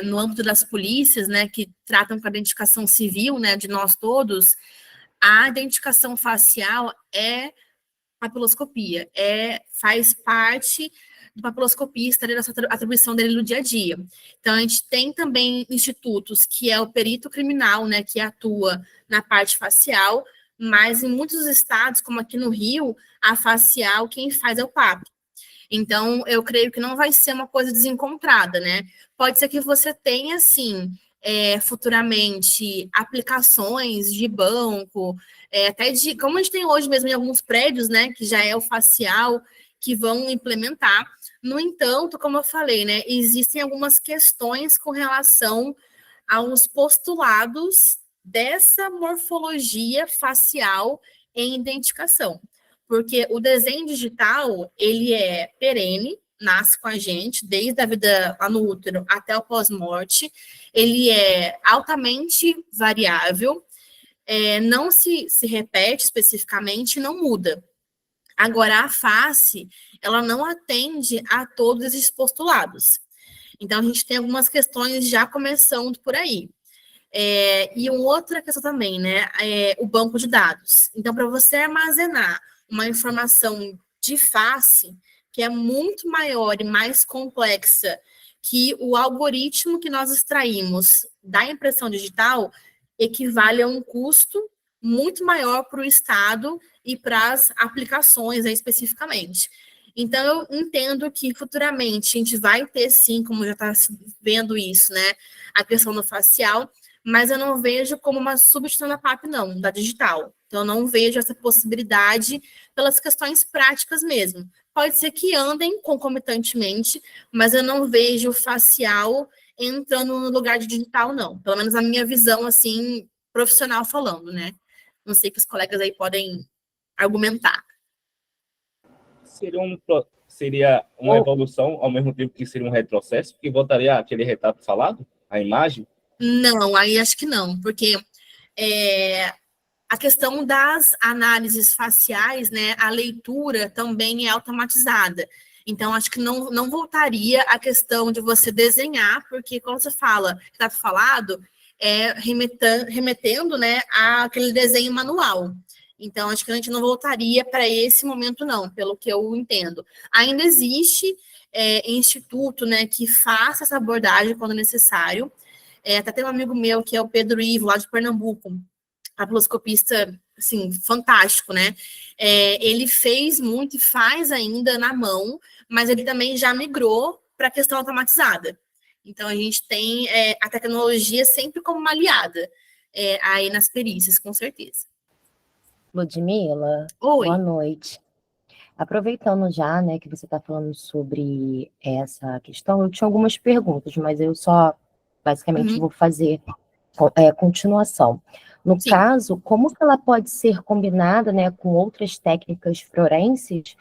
no âmbito das polícias, né, que tratam com a identificação civil, né, de nós todos, a identificação facial é papiloscopia, faz parte do papiloscopista, né, dessa atribuição dele no dia a dia. Então, a gente tem também institutos que é o perito criminal, né, que atua na parte facial, mas em muitos estados, como aqui no Rio, a facial quem faz é o PAP. Então, eu creio que não vai ser uma coisa desencontrada, né? Pode ser que você tenha, assim, futuramente, aplicações de banco, até de, como a gente tem hoje mesmo em alguns prédios, né, que já é o facial, que vão implementar. No entanto, como eu falei, né, existem algumas questões com relação aos postulados dessa morfologia facial em identificação. Porque o desenho digital, ele é perene, nasce com a gente, desde a vida lá no útero até o pós-morte, ele é altamente variável, não se repete especificamente, não muda. Agora, a face, ela não atende a todos esses postulados. Então, a gente tem algumas questões já começando por aí. E uma outra questão também, né? O banco de dados. Então, para você armazenar uma informação de face, que é muito maior e mais complexa que o algoritmo que nós extraímos da impressão digital, equivale a um custo muito maior para o Estado e para as aplicações aí, especificamente. Então, eu entendo que futuramente a gente vai ter, sim, como já está vendo isso, né? A questão do facial, mas eu não vejo como uma substituição da PAP, não, da digital. Então, eu não vejo essa possibilidade pelas questões práticas mesmo. Pode ser que andem concomitantemente, mas eu não vejo o facial entrando no lugar de digital, não. Pelo menos a minha visão, assim, profissional falando, né? Não sei que os colegas aí podem argumentar. Seria uma evolução, ao mesmo tempo que seria um retrocesso, porque voltaria aquele retrato falado, a imagem? Não, aí acho que não, porque a questão das análises faciais, né, a leitura também é automatizada. Então, acho que não voltaria à questão de você desenhar, porque quando você fala, está falado, remetendo, né, àquele desenho manual. Então, acho que a gente não voltaria para esse momento, não, pelo que eu entendo. Ainda existe instituto, né, que faça essa abordagem quando necessário. Até tem um amigo meu, que é o Pedro Ivo, lá de Pernambuco, papiloscopista, assim, fantástico, né? Ele fez muito e faz ainda na mão, mas ele também já migrou para a questão automatizada. Então, a gente tem a tecnologia sempre como uma aliada aí nas perícias, com certeza. Ludmila, Oi. boa noite. Aproveitando já, né, que você está falando sobre essa questão, eu tinha algumas perguntas, mas eu só basicamente Uhum. vou fazer continuação. No Sim. caso, como que ela pode ser combinada, né, com outras técnicas forenses,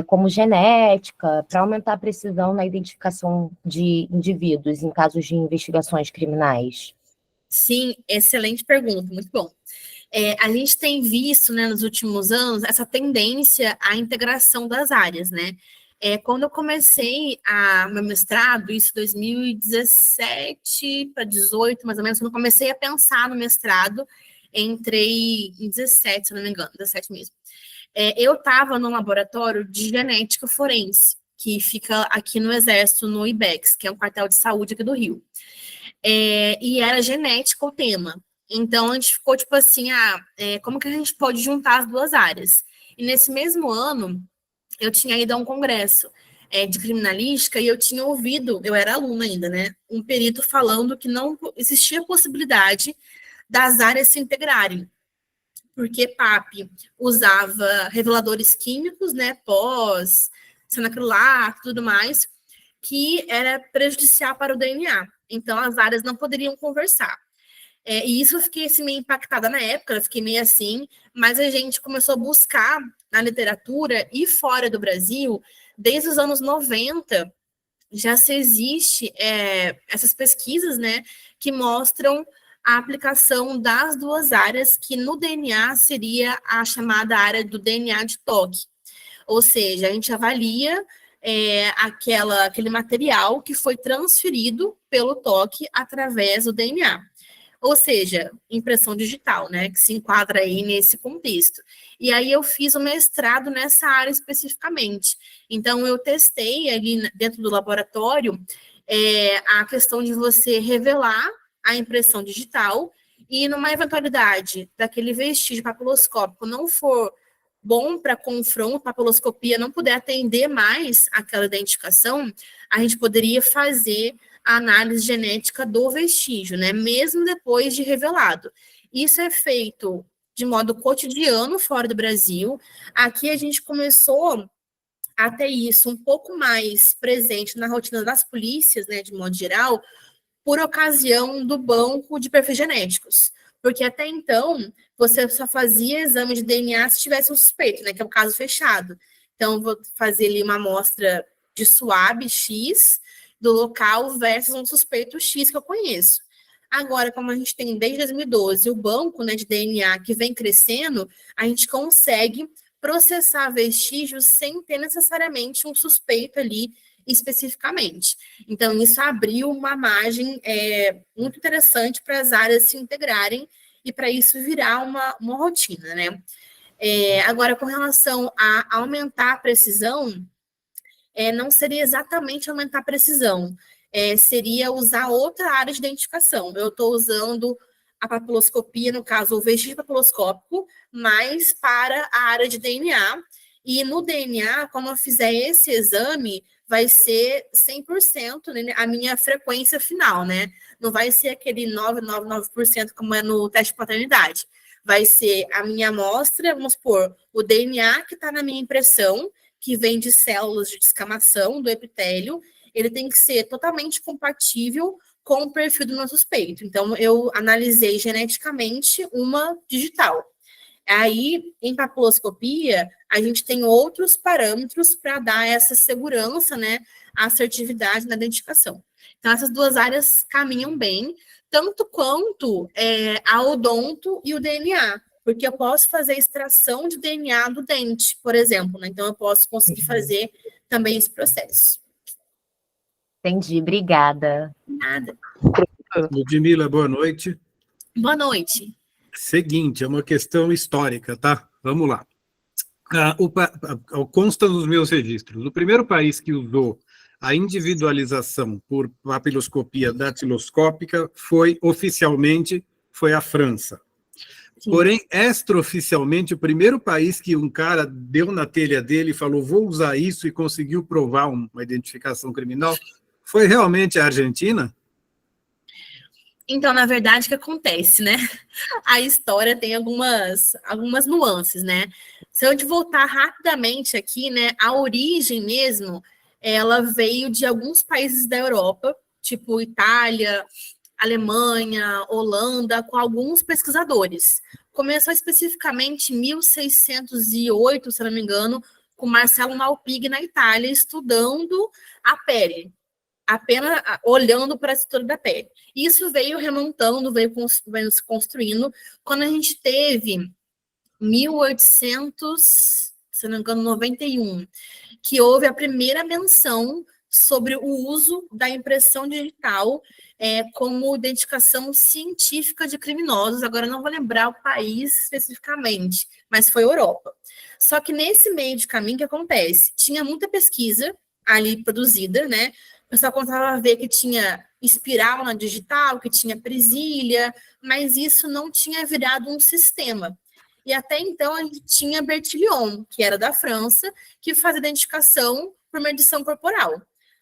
como genética, para aumentar a precisão na identificação de indivíduos em casos de investigações criminais? Sim, excelente pergunta, muito bom. A gente tem visto, né, nos últimos anos, essa tendência à integração das áreas, né? Quando eu comecei meu mestrado, isso 2017 para 18, mais ou menos, quando eu comecei a pensar no mestrado, entrei em 17, se não me engano, 17 mesmo. Eu estava num laboratório de genética forense, que fica aqui no Exército, no IBEX, que é um quartel de saúde aqui do Rio. E era genética o tema. Então, a gente ficou tipo assim, como que a gente pode juntar as duas áreas? E nesse mesmo ano, eu tinha ido a um congresso de criminalística e eu tinha ouvido, eu era aluna ainda, né? Um perito falando que não existia possibilidade das áreas se integrarem, porque PAP usava reveladores químicos, né? Pós, cianacrilato e tudo mais, que era prejudicial para o DNA. Então, as áreas não poderiam conversar. E isso eu fiquei assim, meio impactada na época, eu fiquei meio assim, mas a gente começou a buscar na literatura e fora do Brasil, desde os anos 90, já se existe essas pesquisas, né, que mostram a aplicação das duas áreas, que no DNA seria a chamada área do DNA de toque. Ou seja, a gente avalia aquele material que foi transferido pelo toque através do DNA. Ou seja, impressão digital, né, que se enquadra aí nesse contexto. E aí eu fiz o mestrado nessa área especificamente. Então, eu testei ali dentro do laboratório a questão de você revelar a impressão digital e numa eventualidade daquele vestígio papiloscópico não for bom para confronto, papiloscopia não puder atender mais aquela identificação, a gente poderia fazer a análise genética do vestígio, né? Mesmo depois de revelado. Isso é feito de modo cotidiano fora do Brasil. Aqui a gente começou a ter isso um pouco mais presente na rotina das polícias, né, de modo geral, por ocasião do banco de perfis genéticos. Porque até então, você só fazia exame de DNA se tivesse um suspeito, né, que é um caso fechado. Então, vou fazer ali uma amostra de swab X do local versus um suspeito X que eu conheço. Agora, como a gente tem desde 2012 o banco, né, de DNA que vem crescendo, a gente consegue processar vestígios sem ter necessariamente um suspeito ali especificamente. Então, isso abriu uma margem muito interessante para as áreas se integrarem e para isso virar uma rotina, né? Agora, com relação a aumentar a precisão, não seria exatamente aumentar a precisão, seria usar outra área de identificação. Eu estou usando a papiloscopia, no caso, o vestígio papiloscópico, mas para a área de DNA. E no DNA, como eu fizer esse exame, vai ser 100%, né, a minha frequência final, né? Não vai ser aquele 999% como é no teste de paternidade. Vai ser a minha amostra, vamos supor, o DNA que está na minha impressão, que vem de células de descamação do epitélio, ele tem que ser totalmente compatível com o perfil do meu suspeito. Então, eu analisei geneticamente uma digital. Aí, em papiloscopia, a gente tem outros parâmetros para dar essa segurança, né, a assertividade na identificação. Então, essas duas áreas caminham bem, tanto quanto a odonto e o DNA, porque eu posso fazer extração de DNA do dente, por exemplo, né? Então, eu posso conseguir fazer também esse processo. Entendi, obrigada. Nada. Ludmila, boa noite. Boa noite. Seguinte, é uma questão histórica, tá? Vamos lá. Consta nos meus registros. O primeiro país que usou a individualização por papiloscopia datiloscópica oficialmente foi a França. Sim. Porém, extraoficialmente, o primeiro país que um cara deu na telha dele e falou, vou usar isso e conseguiu provar uma identificação criminal, foi realmente a Argentina? Então, na verdade, o que acontece, né? A história tem algumas nuances, né? Se eu te voltar rapidamente aqui, né? A origem mesmo, ela veio de alguns países da Europa, tipo Itália, Alemanha, Holanda, com alguns pesquisadores. Começou especificamente em 1608, se não me engano, com Marcelo Malpighi na Itália, estudando a pele, apenas olhando para a estrutura da pele. Isso veio remontando, veio se construindo. Quando a gente teve 1800, se não me engano, 91, que houve a primeira menção sobre o uso da impressão digital como identificação científica de criminosos. Agora, eu não vou lembrar o país especificamente, mas foi Europa. Só que nesse meio de caminho, o que acontece? Tinha muita pesquisa ali produzida, né? O pessoal contava a ver que tinha espiral na digital, que tinha presilha, mas isso não tinha virado um sistema. E até então a gente tinha Bertillon, que era da França, que fazia identificação por medição corporal.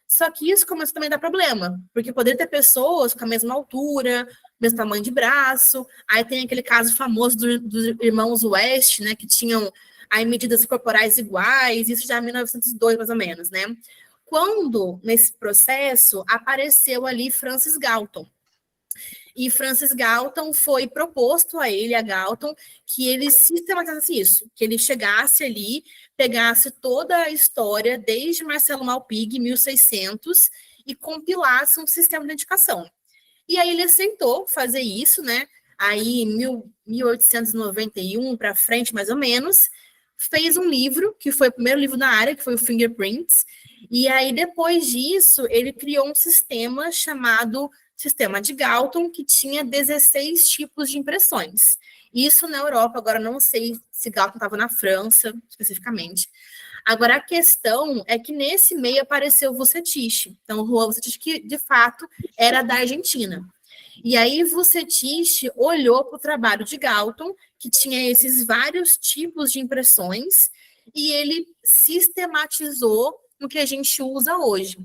Só que isso começou também a dar problema, porque poderia ter pessoas com a mesma altura, mesmo tamanho de braço. Aí tem aquele caso famoso dos irmãos West, né, que tinham aí medidas corporais iguais, isso já em 1902, mais ou menos, né? Quando, nesse processo, apareceu ali Francis Galton. E Francis Galton foi proposto a ele, a Galton, que ele sistematizasse isso, que ele chegasse ali, pegasse toda a história, desde Marcelo Malpighi, 1600, e compilasse um sistema de identificação. E aí ele aceitou fazer isso, né? Aí, em 1891 para frente, mais ou menos, fez um livro, que foi o primeiro livro na área, que foi o Fingerprints, e aí, depois disso, ele criou um sistema chamado Sistema de Galton, que tinha 16 tipos de impressões. Isso na Europa, agora não sei se Galton estava na França, especificamente. Agora, a questão é que nesse meio apareceu o Vucetich. Então, o Juan Vucetich, que de fato era da Argentina. E aí, Vucetich olhou para o trabalho de Galton, que tinha esses vários tipos de impressões, e ele sistematizou no que a gente usa hoje.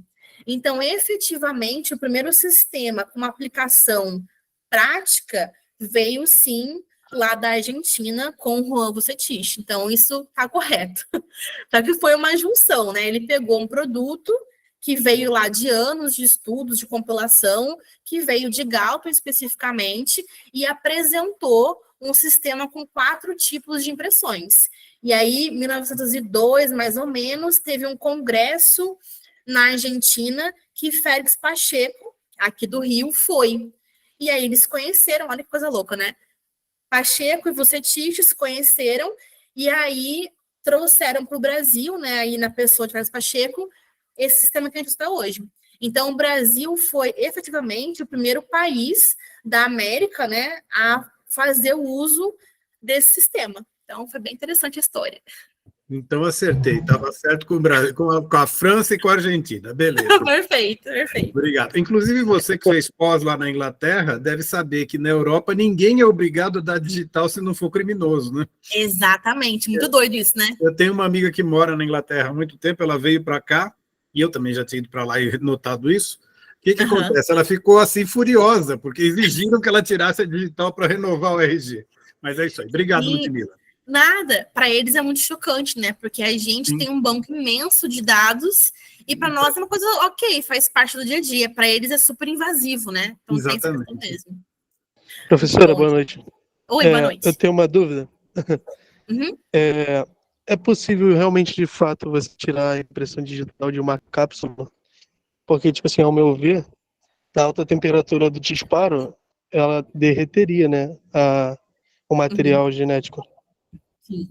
Então, efetivamente, o primeiro sistema com uma aplicação prática veio, sim, lá da Argentina com o Juan Vucetich. Então, isso está correto. Só que foi uma junção, né? Ele pegou um produto que veio lá de anos de estudos, de compilação, que veio de Galton especificamente, e apresentou um sistema com 4 tipos de impressões. E aí, em 1902, mais ou menos, teve um congresso na Argentina que Félix Pacheco, aqui do Rio, foi. E aí eles conheceram, olha que coisa louca, né? Pacheco e Vucetich se conheceram e aí trouxeram para o Brasil, né, aí na pessoa de Félix Pacheco, esse sistema que a gente está hoje. Então, o Brasil foi efetivamente o primeiro país da América, né, a fazer o uso desse sistema. Então, foi bem interessante a história. Então, acertei. Estava certo com o Brasil, com a França e com a Argentina. Beleza. Perfeito, perfeito. Obrigado. Inclusive, você que fez pós lá na Inglaterra deve saber que na Europa ninguém é obrigado a dar digital se não for criminoso, né? Exatamente. Muito doido isso, né? Eu tenho uma amiga que mora na Inglaterra há muito tempo, ela veio para cá, e eu também já tinha ido para lá e notado isso. O que acontece? Ela ficou assim furiosa, porque exigiram que ela tirasse a digital para renovar o RG. Mas é isso aí. Obrigado, Ludmila. Nada, para eles é muito chocante, né? Porque a gente tem um banco imenso de dados e para nós é uma coisa ok, faz parte do dia a dia. Para eles é super invasivo, né? Então, exatamente. Mesmo. Professora, boa noite. Oi, boa noite. Eu tenho uma dúvida. Uhum. É possível realmente, de fato, você tirar a impressão digital de uma cápsula? Porque, tipo assim, ao meu ver, a alta temperatura do disparo, ela derreteria, né, o material genético. Sim.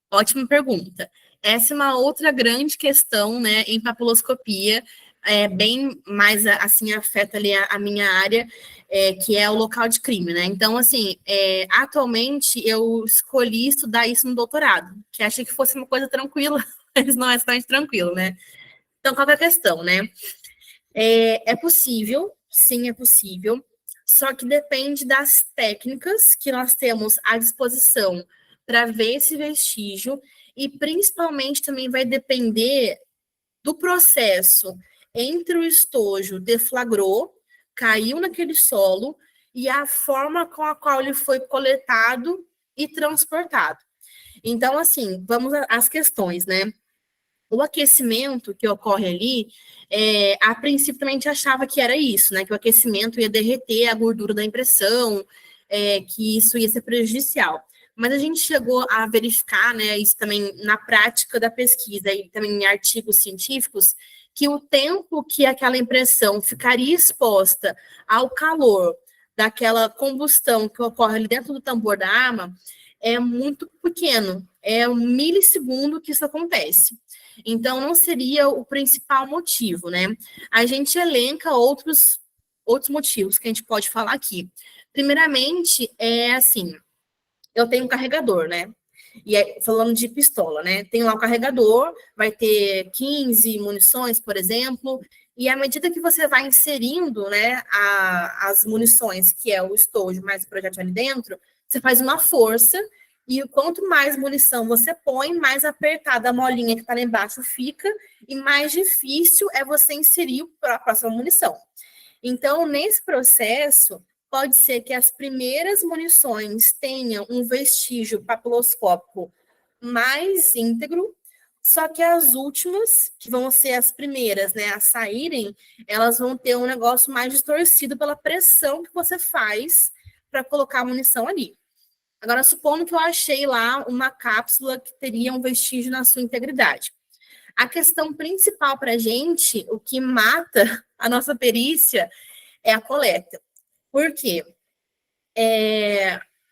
Ótima pergunta. Essa é uma outra grande questão, né, em papiloscopia, bem mais, assim, afeta ali a minha área, que é o local de crime, né? Então, assim, atualmente eu escolhi estudar isso no doutorado, que achei que fosse uma coisa tranquila, mas não é tão tranquilo, né? Então, qual é a questão, né? É possível, sim, é possível, só que depende das técnicas que nós temos à disposição para ver esse vestígio e principalmente também vai depender do processo entre o estojo deflagrou caiu naquele solo e a forma com a qual ele foi coletado e transportado. Então, assim, vamos às questões, né? O aquecimento que ocorre ali, a princípio também a gente achava que era isso, né? Que o aquecimento ia derreter a gordura da impressão, que isso ia ser prejudicial. Mas a gente chegou a verificar, né, isso também na prática da pesquisa e também em artigos científicos, que o tempo que aquela impressão ficaria exposta ao calor daquela combustão que ocorre ali dentro do tambor da arma é muito pequeno, é um milissegundo que isso acontece. Então, não seria o principal motivo, né? A gente elenca outros motivos que a gente pode falar aqui. Primeiramente, assim, eu tenho um carregador, né? E falando de pistola, né? Tem lá o carregador, vai ter 15 munições, por exemplo, e à medida que você vai inserindo, né, as munições, que é o estojo mais o projétil ali dentro, você faz uma força, e quanto mais munição você põe, mais apertada a molinha que está lá embaixo fica, e mais difícil é você inserir a próxima munição. Então, nesse processo, pode ser que as primeiras munições tenham um vestígio papiloscópico mais íntegro, só que as últimas, que vão ser as primeiras, né, a saírem, elas vão ter um negócio mais distorcido pela pressão que você faz para colocar a munição ali. Agora, supondo que eu achei lá uma cápsula que teria um vestígio na sua integridade. A questão principal para a gente, o que mata a nossa perícia, é a coleta. Por quê?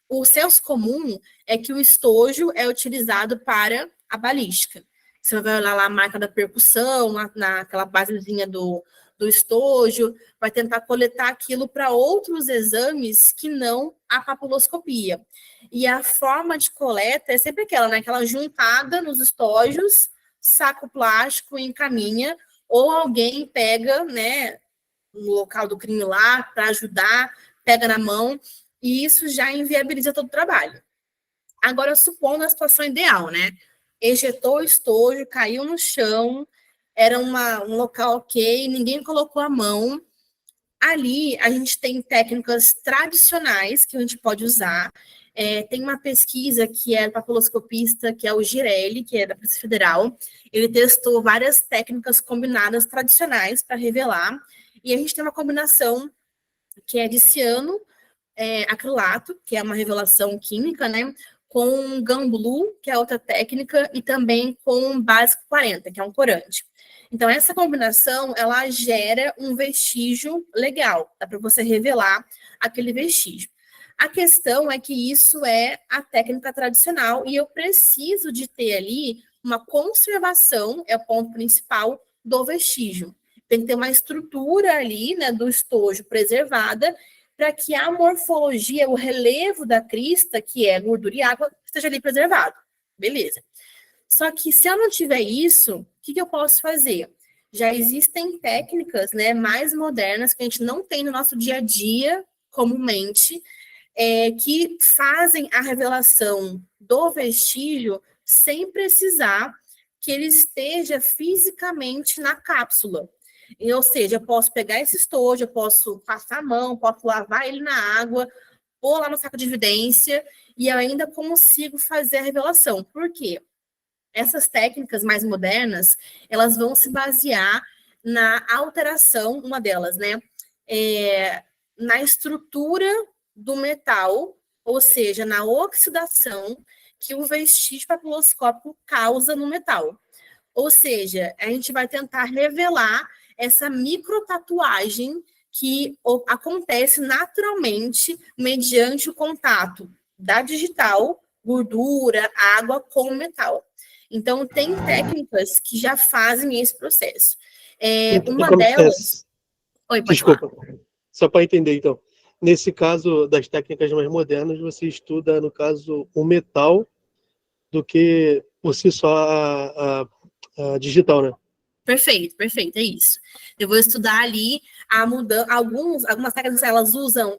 O senso comum é que o estojo é utilizado para a balística. Você vai olhar lá a marca da percussão, naquela basezinha do estojo, vai tentar coletar aquilo para outros exames que não a papiloscopia. E a forma de coleta é sempre aquela, né? Aquela juntada nos estojos, saco plástico e encaminha, ou alguém pega, né, no local do crime lá para ajudar, pega na mão, e isso já inviabiliza todo o trabalho. Agora, supondo a situação ideal, né? Ejetou o estojo, caiu no chão, era um local ok, ninguém colocou a mão. Ali, a gente tem técnicas tradicionais que a gente pode usar. Tem uma pesquisa que é do papiloscopista, que é o Girelli, que é da Polícia Federal. Ele testou várias técnicas combinadas tradicionais para revelar. E a gente tem uma combinação que é de ciano, acrilato, que é uma revelação química, né? Com Gamblu, que é outra técnica, e também com Básico 40, que é um corante. Então, essa combinação, ela gera um vestígio legal, dá para você revelar aquele vestígio. A questão é que isso é a técnica tradicional e eu preciso de ter ali uma conservação, é o ponto principal, do vestígio. Tem que ter uma estrutura ali, né, do estojo preservada, para que a morfologia, o relevo da crista, que é gordura e água, esteja ali preservado. Beleza. Só que se eu não tiver isso, o que eu posso fazer? Já existem técnicas, né, mais modernas que a gente não tem no nosso dia a dia, comumente, que fazem a revelação do vestígio sem precisar que ele esteja fisicamente na cápsula. Ou seja, eu posso pegar esse estojo, eu posso passar a mão, posso lavar ele na água, pôr lá no saco de evidência, e eu ainda consigo fazer a revelação. Por quê? Essas técnicas mais modernas, elas vão se basear na alteração, uma delas, né? Na estrutura do metal, ou seja, na oxidação que o vestígio papiloscópico causa no metal. Ou seja, a gente vai tentar revelar essa microtatuagem que acontece naturalmente mediante o contato da digital, gordura, água com o metal. Então, tem técnicas que já fazem esse processo. Uma delas... Oi, pode Desculpa, falar. só para entender, então. Nesse caso das técnicas mais modernas, você estuda, no caso, o metal do que por si só a digital, né? Perfeito, é isso. Eu vou estudar ali a mudança. Algumas técnicas elas usam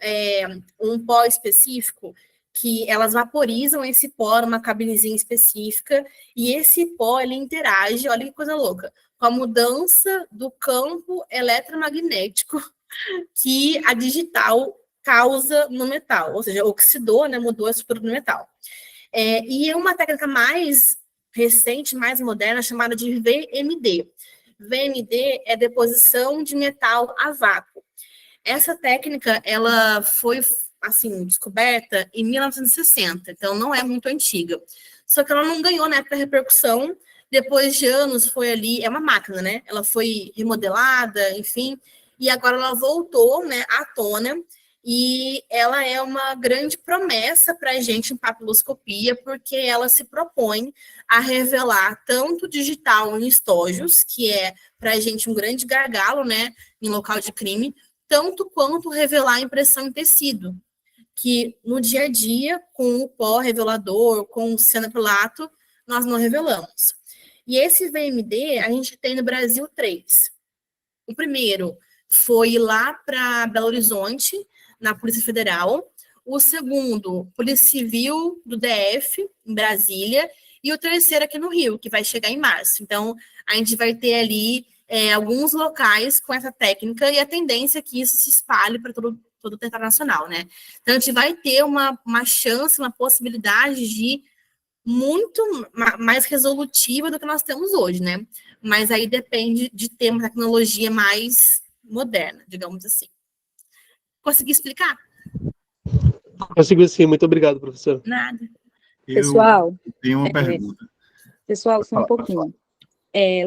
um pó específico que elas vaporizam esse pó numa cabinezinha específica e esse pó ele interage, olha que coisa louca, com a mudança do campo eletromagnético que a digital causa no metal, ou seja, oxidou, né, mudou a estrutura do metal. E é uma técnica mais recente, mais moderna, chamada de VMD. VMD é deposição de metal a vácuo. Essa técnica, ela foi, assim, descoberta em 1960, então não é muito antiga. Só que ela não ganhou na época repercussão, depois de anos foi ali, é uma máquina, né? Ela foi remodelada, enfim, e agora ela voltou, né, à tona, e ela é uma grande promessa para a gente em papiloscopia, porque ela se propõe a revelar tanto digital em estojos, que é para a gente um grande gargalo, né, em local de crime, tanto quanto revelar impressão em tecido, que no dia a dia, com o pó revelador, com o cianocrilato, nós não revelamos. E esse VMD, a gente tem no Brasil 3. O primeiro foi lá para Belo Horizonte, na Polícia Federal. O segundo, Polícia Civil do DF, em Brasília. E o terceiro aqui no Rio, que vai chegar em março. Então, a gente vai ter ali alguns locais com essa técnica e a tendência é que isso se espalhe para todo o território nacional, né? Então, a gente vai ter uma chance, uma possibilidade de muito mais resolutiva do que nós temos hoje, né? Mas aí depende de ter uma tecnologia mais moderna, digamos assim. Consegui explicar? Conseguiu sim, muito obrigado, professor. Nada. Pessoal, Eu tenho uma pergunta. pessoal, só um pouquinho.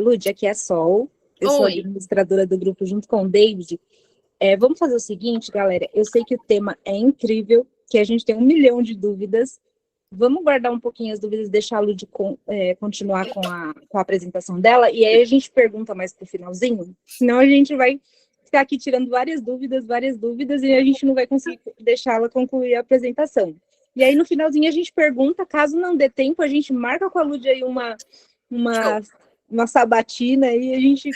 Lud, aqui é Sol, eu sou Oi. administradora do grupo junto com o David. Vamos fazer o seguinte, galera, eu sei que o tema é incrível, que a gente tem 1 milhão de dúvidas. Vamos guardar um pouquinho as dúvidas, deixar a Lud continuar com a apresentação dela, e aí a gente pergunta mais pro finalzinho, senão a gente vai ficar aqui tirando várias dúvidas, e a gente não vai conseguir deixá-la concluir a apresentação. E aí, no finalzinho, a gente pergunta, caso não dê tempo, a gente marca com a Lud aí uma sabatina, e a gente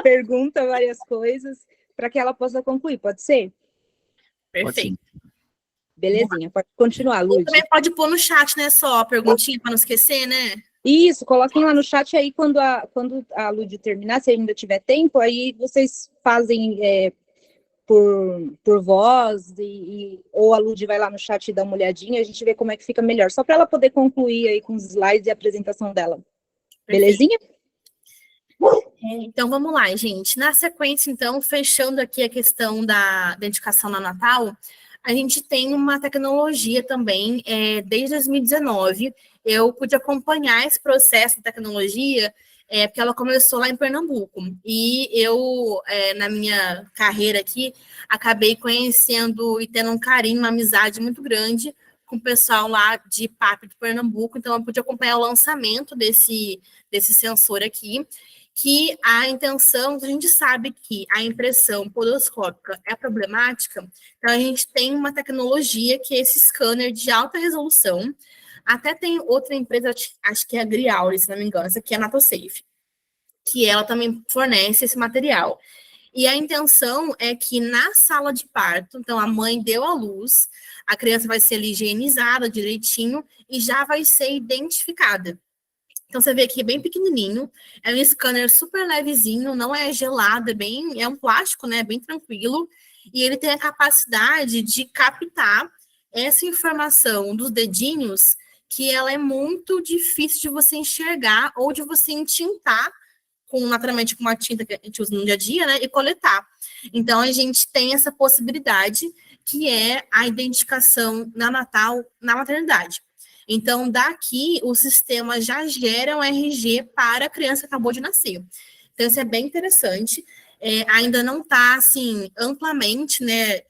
pergunta várias coisas para que ela possa concluir, pode ser? Perfeito. Belezinha, pode continuar, Lud. Também pode pôr no chat, né, só a perguntinha para não esquecer, né? Isso, coloquem lá no chat aí quando a Lud terminar, se ainda tiver tempo, aí vocês fazem por voz, ou a Lud vai lá no chat e dá uma olhadinha, a gente vê como é que fica melhor, só para ela poder concluir aí com os slides e a apresentação dela. Belezinha? Então, vamos lá, gente. Na sequência, então, fechando aqui a questão da dedicação neonatal, a gente tem uma tecnologia também, desde 2019, eu pude acompanhar esse processo de tecnologia, porque ela começou lá em Pernambuco, e eu, na minha carreira aqui, acabei conhecendo e tendo um carinho, uma amizade muito grande com o pessoal lá de PAP de Pernambuco, então eu pude acompanhar o lançamento desse sensor aqui, que a intenção, a gente sabe que a impressão podoscópica é problemática, então a gente tem uma tecnologia que é esse scanner de alta resolução. Até tem outra empresa, acho que é a Griauri, se não me engano, essa aqui é a Natosafe, que ela também fornece esse material. E a intenção é que na sala de parto, então a mãe deu à luz, a criança vai ser ali higienizada direitinho e já vai ser identificada. Então, você vê aqui, é bem pequenininho, é um scanner super levezinho, não é gelado, é um plástico, né, bem tranquilo, e ele tem a capacidade de captar essa informação dos dedinhos, que ela é muito difícil de você enxergar ou de você entintar, naturalmente com uma tinta que a gente usa no dia a dia, né, e coletar. Então, a gente tem essa possibilidade, que é a identificação neonatal na maternidade. Então, daqui, o sistema já gera um RG para a criança que acabou de nascer. Então, isso é bem interessante. Ainda não está, assim, amplamente, né,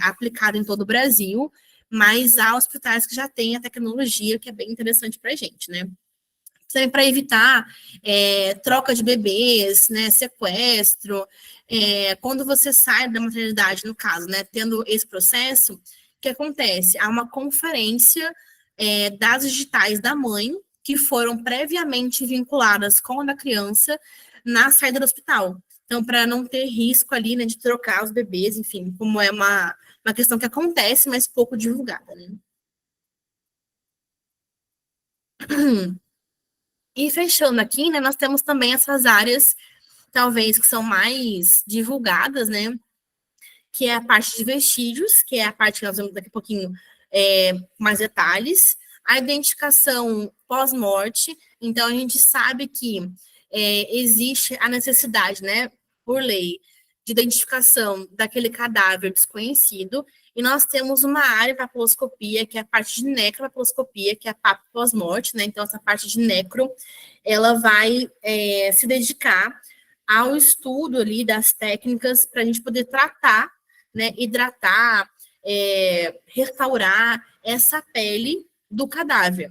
aplicado em todo o Brasil, mas há hospitais que já têm a tecnologia, que é bem interessante para a gente, né? Também para evitar troca de bebês, né, sequestro. Quando você sai da maternidade, no caso, né, tendo esse processo, o que acontece? Há uma conferência das digitais da mãe, que foram previamente vinculadas com a da criança na saída do hospital. Então, para não ter risco ali, né, de trocar os bebês, enfim, como é uma questão que acontece, mas pouco divulgada, né? E fechando aqui, né, nós temos também essas áreas, talvez, que são mais divulgadas, né? que é a parte de vestígios, que é a parte que nós vamos daqui a pouquinho mais detalhes, a identificação pós-morte. Então, a gente sabe que existe a necessidade, né, por lei, de identificação daquele cadáver desconhecido, e nós temos uma área para papiloscopia, que é a parte de necropapiloscopia, que é a PAP pós-morte, né? Então, essa parte de necro, ela vai se dedicar ao estudo ali das técnicas para a gente poder tratar, né, hidratar, restaurar essa pele do cadáver.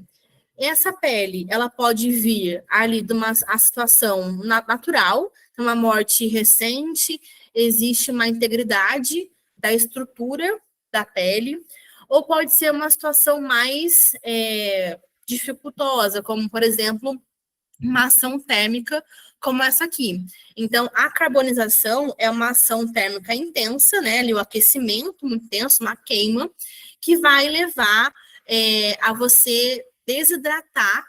Essa pele, ela pode vir ali de uma situação natural, uma morte recente, existe uma integridade da estrutura da pele, ou pode ser uma situação mais dificultosa, como, por exemplo, uma ação térmica como essa aqui. Então, a carbonização é uma ação térmica intensa, né? Ali, o aquecimento muito intenso, uma queima, que vai levar a você desidratar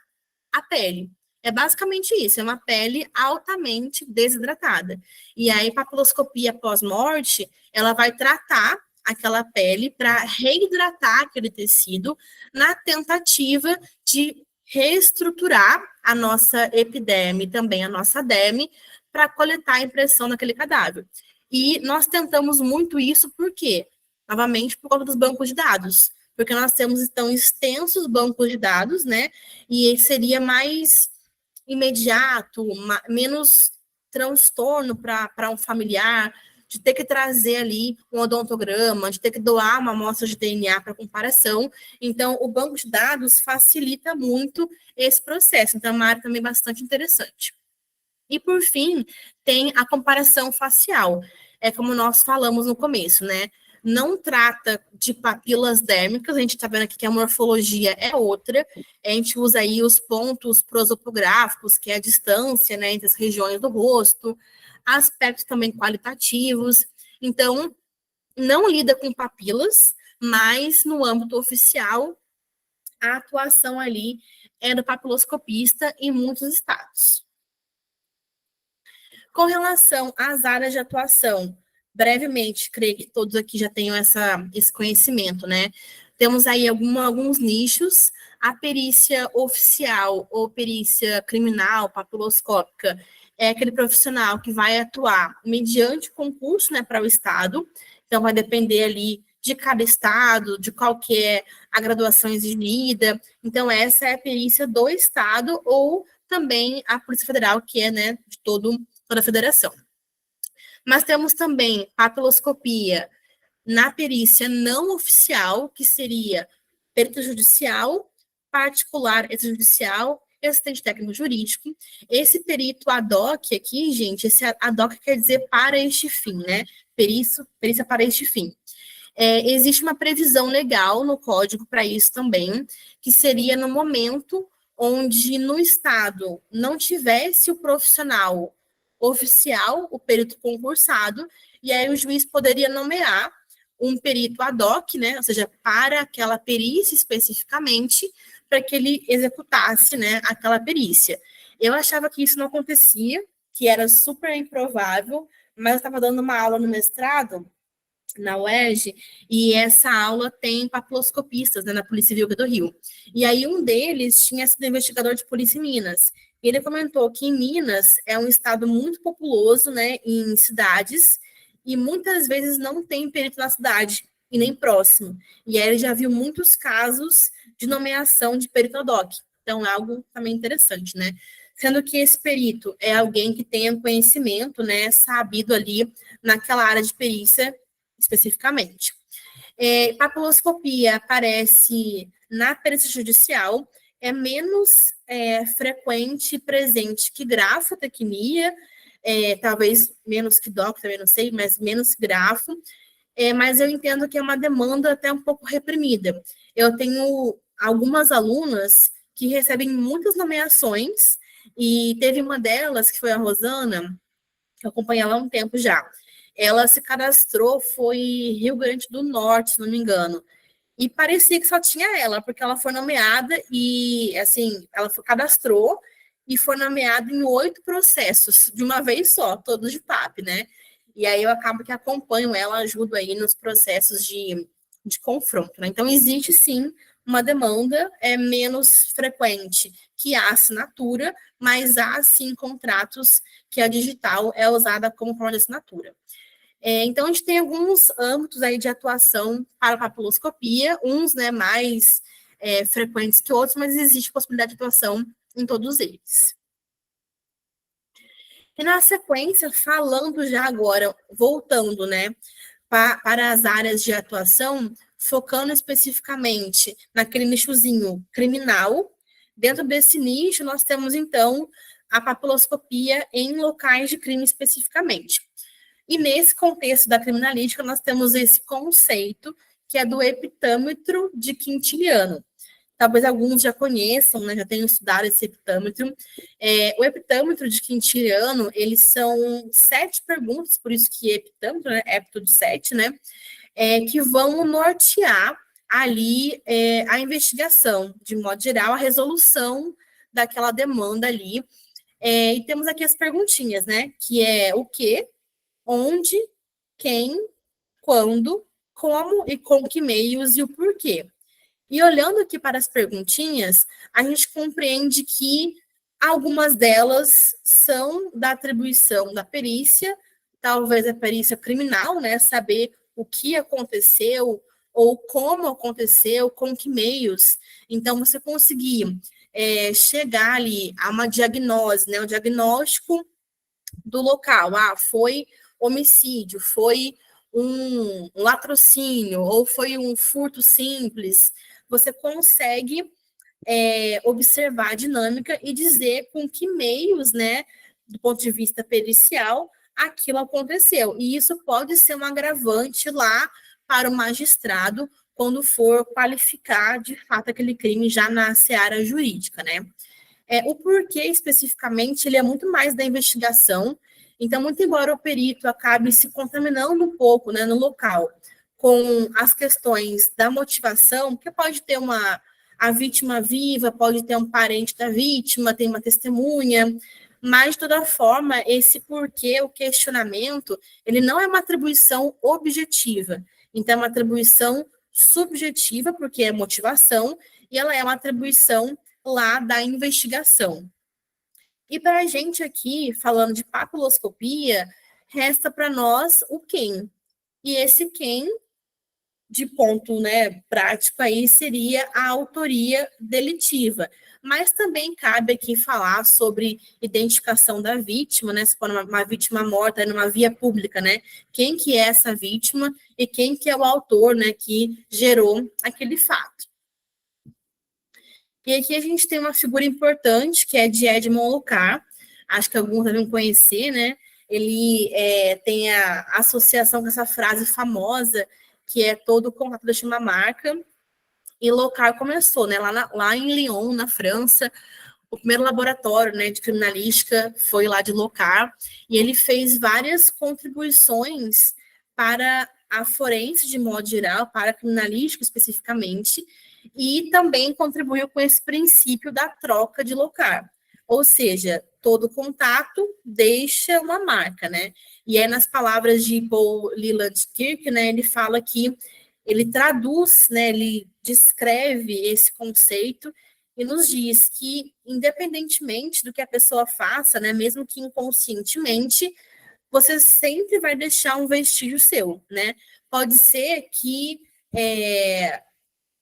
a pele. É basicamente isso, é uma pele altamente desidratada. E aí, papiloscopia pós-morte, ela vai tratar aquela pele para reidratar aquele tecido na tentativa de reestruturar a nossa epiderme, também a nossa derme, para coletar a impressão daquele cadáver. E nós tentamos muito isso, por quê? Novamente, por conta dos bancos de dados. Porque nós temos, então, extensos bancos de dados, né? E seria mais imediato, menos transtorno para um familiar, de ter que trazer ali um odontograma, de ter que doar uma amostra de DNA para comparação. Então, o banco de dados facilita muito esse processo. Então, é uma área também bastante interessante. E, por fim, tem a comparação facial. É como nós falamos no começo, né? Não trata de papilas dérmicas, a gente está vendo aqui que a morfologia é outra, a gente usa aí os pontos prosopográficos, que é a distância, né, entre as regiões do rosto, aspectos também qualitativos. Então, não lida com papilas, mas no âmbito oficial, a atuação ali é do papiloscopista em muitos estados. Com relação às áreas de atuação, brevemente, creio que todos aqui já tenham esse conhecimento, né? Temos aí alguns nichos, a perícia oficial ou perícia criminal, papiloscópica, é aquele profissional que vai atuar mediante concurso, né, para o Estado, então vai depender ali de cada estado, de qual que é a graduação exigida, então essa é a perícia do Estado ou também a Polícia Federal, que é, né, de toda a federação. Mas temos também papiloscopia na perícia não oficial, que seria perito judicial, particular extrajudicial, assistente técnico jurídico. Esse perito ad hoc aqui, gente, esse ad hoc quer dizer para este fim, né? Perícia para este fim. Existe uma previsão legal no código para isso também, que seria no momento onde no Estado não tivesse o profissional oficial, o perito concursado, e aí o juiz poderia nomear um perito ad hoc, né, ou seja, para aquela perícia especificamente, para que ele executasse, né, aquela perícia. Eu achava que isso não acontecia, que era super improvável, mas eu estava dando uma aula no mestrado, na UERJ, e essa aula tem papiloscopistas, né, na Polícia Civil do Rio. E aí um deles tinha sido investigador de polícia em Minas. E ele comentou que em Minas é um estado muito populoso, né, em cidades, e muitas vezes não tem perito na cidade, e nem próximo. E aí ele já viu muitos casos de nomeação de perito ad hoc. Então, é algo também interessante, né? Sendo que esse perito é alguém que tenha conhecimento, né, sabido ali naquela área de perícia especificamente. Papiloscopia aparece na perícia judicial, é menos frequente e presente que grafotecnia, talvez menos que doc, também não sei, mas menos que grafo, mas eu entendo que é uma demanda até um pouco reprimida. Eu tenho algumas alunas que recebem muitas nomeações, e teve uma delas, que foi a Rosana, que eu acompanho ela há um tempo já. Ela se cadastrou, foi Rio Grande do Norte, se não me engano, e parecia que só tinha ela, porque ela foi nomeada e, assim, ela cadastrou e foi nomeada em 8 processos, de uma vez só, todos de PAP, né? e aí eu acabo que acompanho ela, ajudo aí nos processos de confronto, né? Então, existe sim uma demanda menos frequente que a assinatura, mas há sim contratos que a digital é usada como forma de assinatura. Então, a gente tem alguns âmbitos aí de atuação para a papiloscopia, uns, né, mais frequentes que outros, mas existe possibilidade de atuação em todos eles. E na sequência, falando já agora, voltando, né, para as áreas de atuação, focando especificamente naquele nichozinho criminal. Dentro desse nicho, nós temos, então, a papiloscopia em locais de crime especificamente. E nesse contexto da criminalística, nós temos esse conceito, que é do epitâmetro de Quintiliano. Talvez alguns já conheçam, né, já tenham estudado esse epitâmetro. O epitâmetro de Quintiliano, eles são 7 perguntas, por isso que epitâmetro, né, epito de 7, né, que vão nortear ali a investigação, de modo geral, a resolução daquela demanda ali. E temos aqui as perguntinhas, né, que é o que, onde, quem, quando, como e com que meios e o porquê. E olhando aqui para as perguntinhas, a gente compreende que algumas delas são da atribuição da perícia, talvez a perícia criminal, né, saber o que aconteceu ou como aconteceu, com que meios. Então, você conseguir chegar ali a uma diagnose, né, um diagnóstico do local. Foi homicídio, foi um latrocínio, ou foi um furto simples. Você consegue observar a dinâmica e dizer com que meios, né, do ponto de vista pericial, aquilo aconteceu. E isso pode ser um agravante lá para o magistrado quando for qualificar, de fato, aquele crime já na seara jurídica, né? O porquê, especificamente, ele é muito mais da investigação. Então, muito embora o perito acabe se contaminando um pouco, né, no local com as questões da motivação, porque pode ter a vítima viva, pode ter um parente da vítima, tem uma testemunha, mas, de toda forma, esse porquê, o questionamento, ele não é uma atribuição objetiva. Então, é uma atribuição subjetiva, porque é motivação, e ela é uma atribuição lá da investigação. E para a gente aqui, falando de papiloscopia, resta para nós o quem. E esse quem, de ponto, né, prático aí, seria a autoria delitiva. Mas também cabe aqui falar sobre identificação da vítima, né, se for uma vítima morta numa via pública, né, quem que é essa vítima e quem que é o autor, né, que gerou aquele fato. E aqui a gente tem uma figura importante, que é de Edmond Lucar, acho que alguns devem conhecer, né? Ele tem a associação com essa frase famosa, que é todo contato deixa uma marca, e Lucar começou, né? Lá em Lyon, na França, o primeiro laboratório, né, de criminalística foi lá de Lucar, e ele fez várias contribuições para a forense, de modo geral, para a criminalística especificamente, e também contribuiu com esse princípio da troca de Lucar. Ou seja, todo contato deixa uma marca, né? E aí, nas palavras de Paul Leland Kirk, né, ele fala que ele traduz, né, ele descreve esse conceito e nos diz que, independentemente do que a pessoa faça, né, mesmo que inconscientemente, você sempre vai deixar um vestígio seu, né? Pode ser que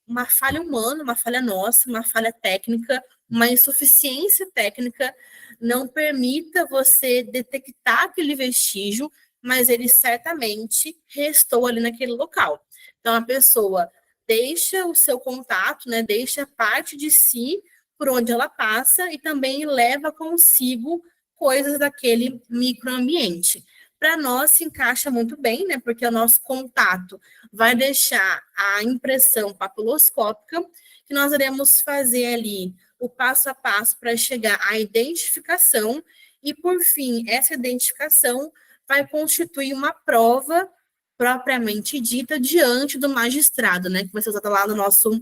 uma falha humana, uma falha nossa, uma falha técnica, uma insuficiência técnica não permita você detectar aquele vestígio, mas ele certamente restou ali naquele local. Então, a pessoa deixa o seu contato, né, deixa parte de si por onde ela passa e também leva consigo coisas daquele microambiente. Para nós se encaixa muito bem, né, porque o nosso contato vai deixar a impressão papiloscópica, que nós iremos fazer ali o passo a passo para chegar à identificação, e, por fim, essa identificação vai constituir uma prova propriamente dita diante do magistrado, né, que vai ser usada lá no nosso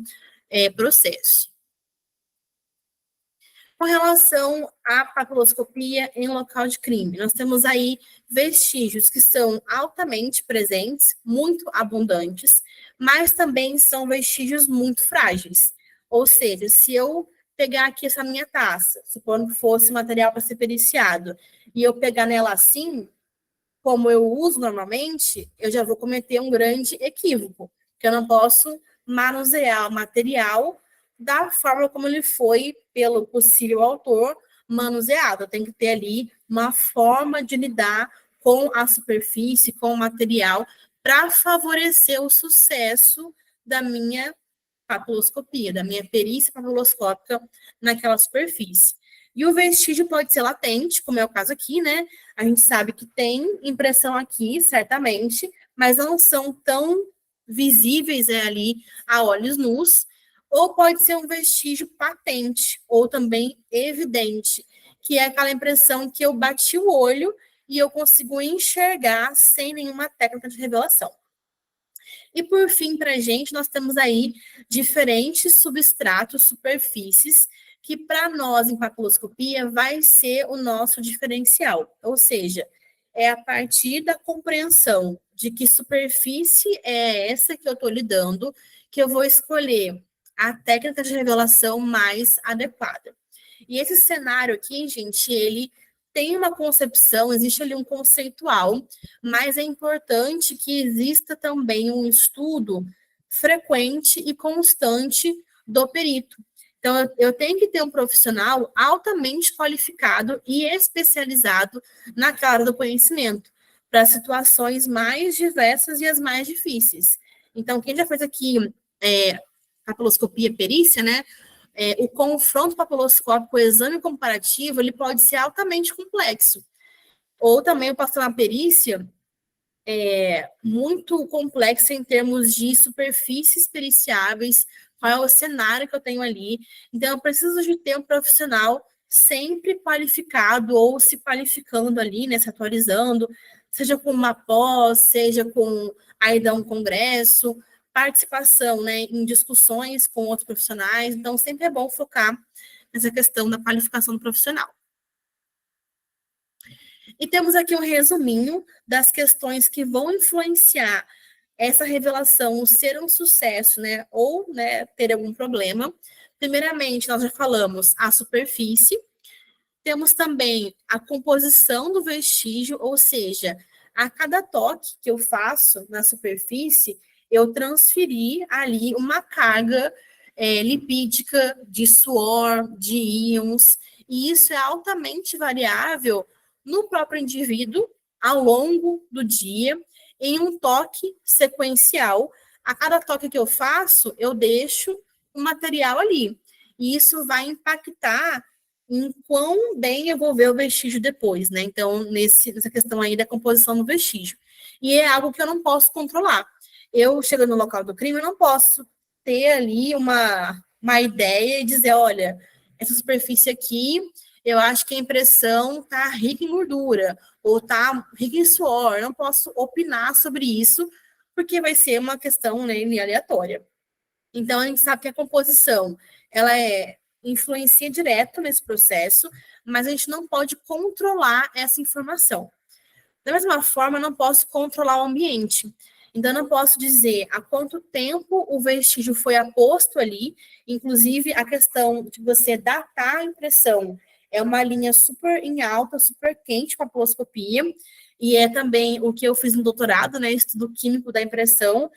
processo. Com relação à papiloscopia em local de crime, nós temos aí vestígios que são altamente presentes, muito abundantes, mas também são vestígios muito frágeis. Ou seja, se eu pegar aqui essa minha taça, supondo que fosse material para ser periciado, e eu pegar nela assim, como eu uso normalmente, eu já vou cometer um grande equívoco, porque eu não posso manusear o material da forma como ele foi, pelo possível autor, manuseado. Eu tenho que ter ali uma forma de lidar com a superfície, com o material, para favorecer o sucesso da minha papiloscopia, da minha perícia papiloscópica naquela superfície. E o vestígio pode ser latente, como é o caso aqui, né? A gente sabe que tem impressão aqui, certamente, mas não são tão visíveis ali a olhos nus, ou pode ser um vestígio patente, ou também evidente, que é aquela impressão que eu bati o olho e eu consigo enxergar sem nenhuma técnica de revelação. E por fim, para a gente, nós temos aí diferentes substratos, superfícies, que para nós em papiloscopia vai ser o nosso diferencial. Ou seja, é a partir da compreensão de que superfície é essa que eu estou lidando, que eu vou escolher a técnica de revelação mais adequada. E esse cenário aqui, gente, ele tem uma concepção, existe ali um conceitual, mas é importante que exista também um estudo frequente e constante do perito. Então, eu tenho que ter um profissional altamente qualificado e especializado na área do conhecimento, para as situações mais diversas e as mais difíceis. Então, quem já fez aqui papiloscopia perícia, né? O confronto papiloscópico, o exame comparativo, ele pode ser altamente complexo. Ou também eu passar uma perícia muito complexa em termos de superfícies periciáveis, qual é o cenário que eu tenho ali. Então, eu preciso de ter um profissional sempre qualificado ou se qualificando ali, né, se atualizando, seja com uma pós, seja com a ida a um congresso, participação, né, em discussões com outros profissionais. Então, sempre é bom focar nessa questão da qualificação do profissional. E temos aqui um resuminho das questões que vão influenciar essa revelação ser um sucesso, né, ou, né, ter algum problema. Primeiramente, nós já falamos a superfície. Temos também a composição do vestígio, ou seja, a cada toque que eu faço na superfície, eu transferi ali uma carga lipídica de suor, de íons, e isso é altamente variável no próprio indivíduo, ao longo do dia, em um toque sequencial. A cada toque que eu faço, eu deixo um material ali. E isso vai impactar em quão bem eu vou ver o vestígio depois, né? Então, nessa questão aí da composição do vestígio. E é algo que eu não posso controlar. Eu, chegando no local do crime, eu não posso ter ali uma ideia e dizer, olha, essa superfície aqui, eu acho que a impressão está rica em gordura, ou está rica em suor. Eu não posso opinar sobre isso, porque vai ser uma questão, né, aleatória. Então, a gente sabe que a composição, ela influencia direto nesse processo, mas a gente não pode controlar essa informação. Da mesma forma, eu não posso controlar o ambiente. Então, eu não posso dizer há quanto tempo o vestígio foi aposto ali, inclusive a questão de você datar a impressão. É uma linha super em alta, super quente para a papiloscopia, e é também o que eu fiz no doutorado, né, estudo químico da impressão,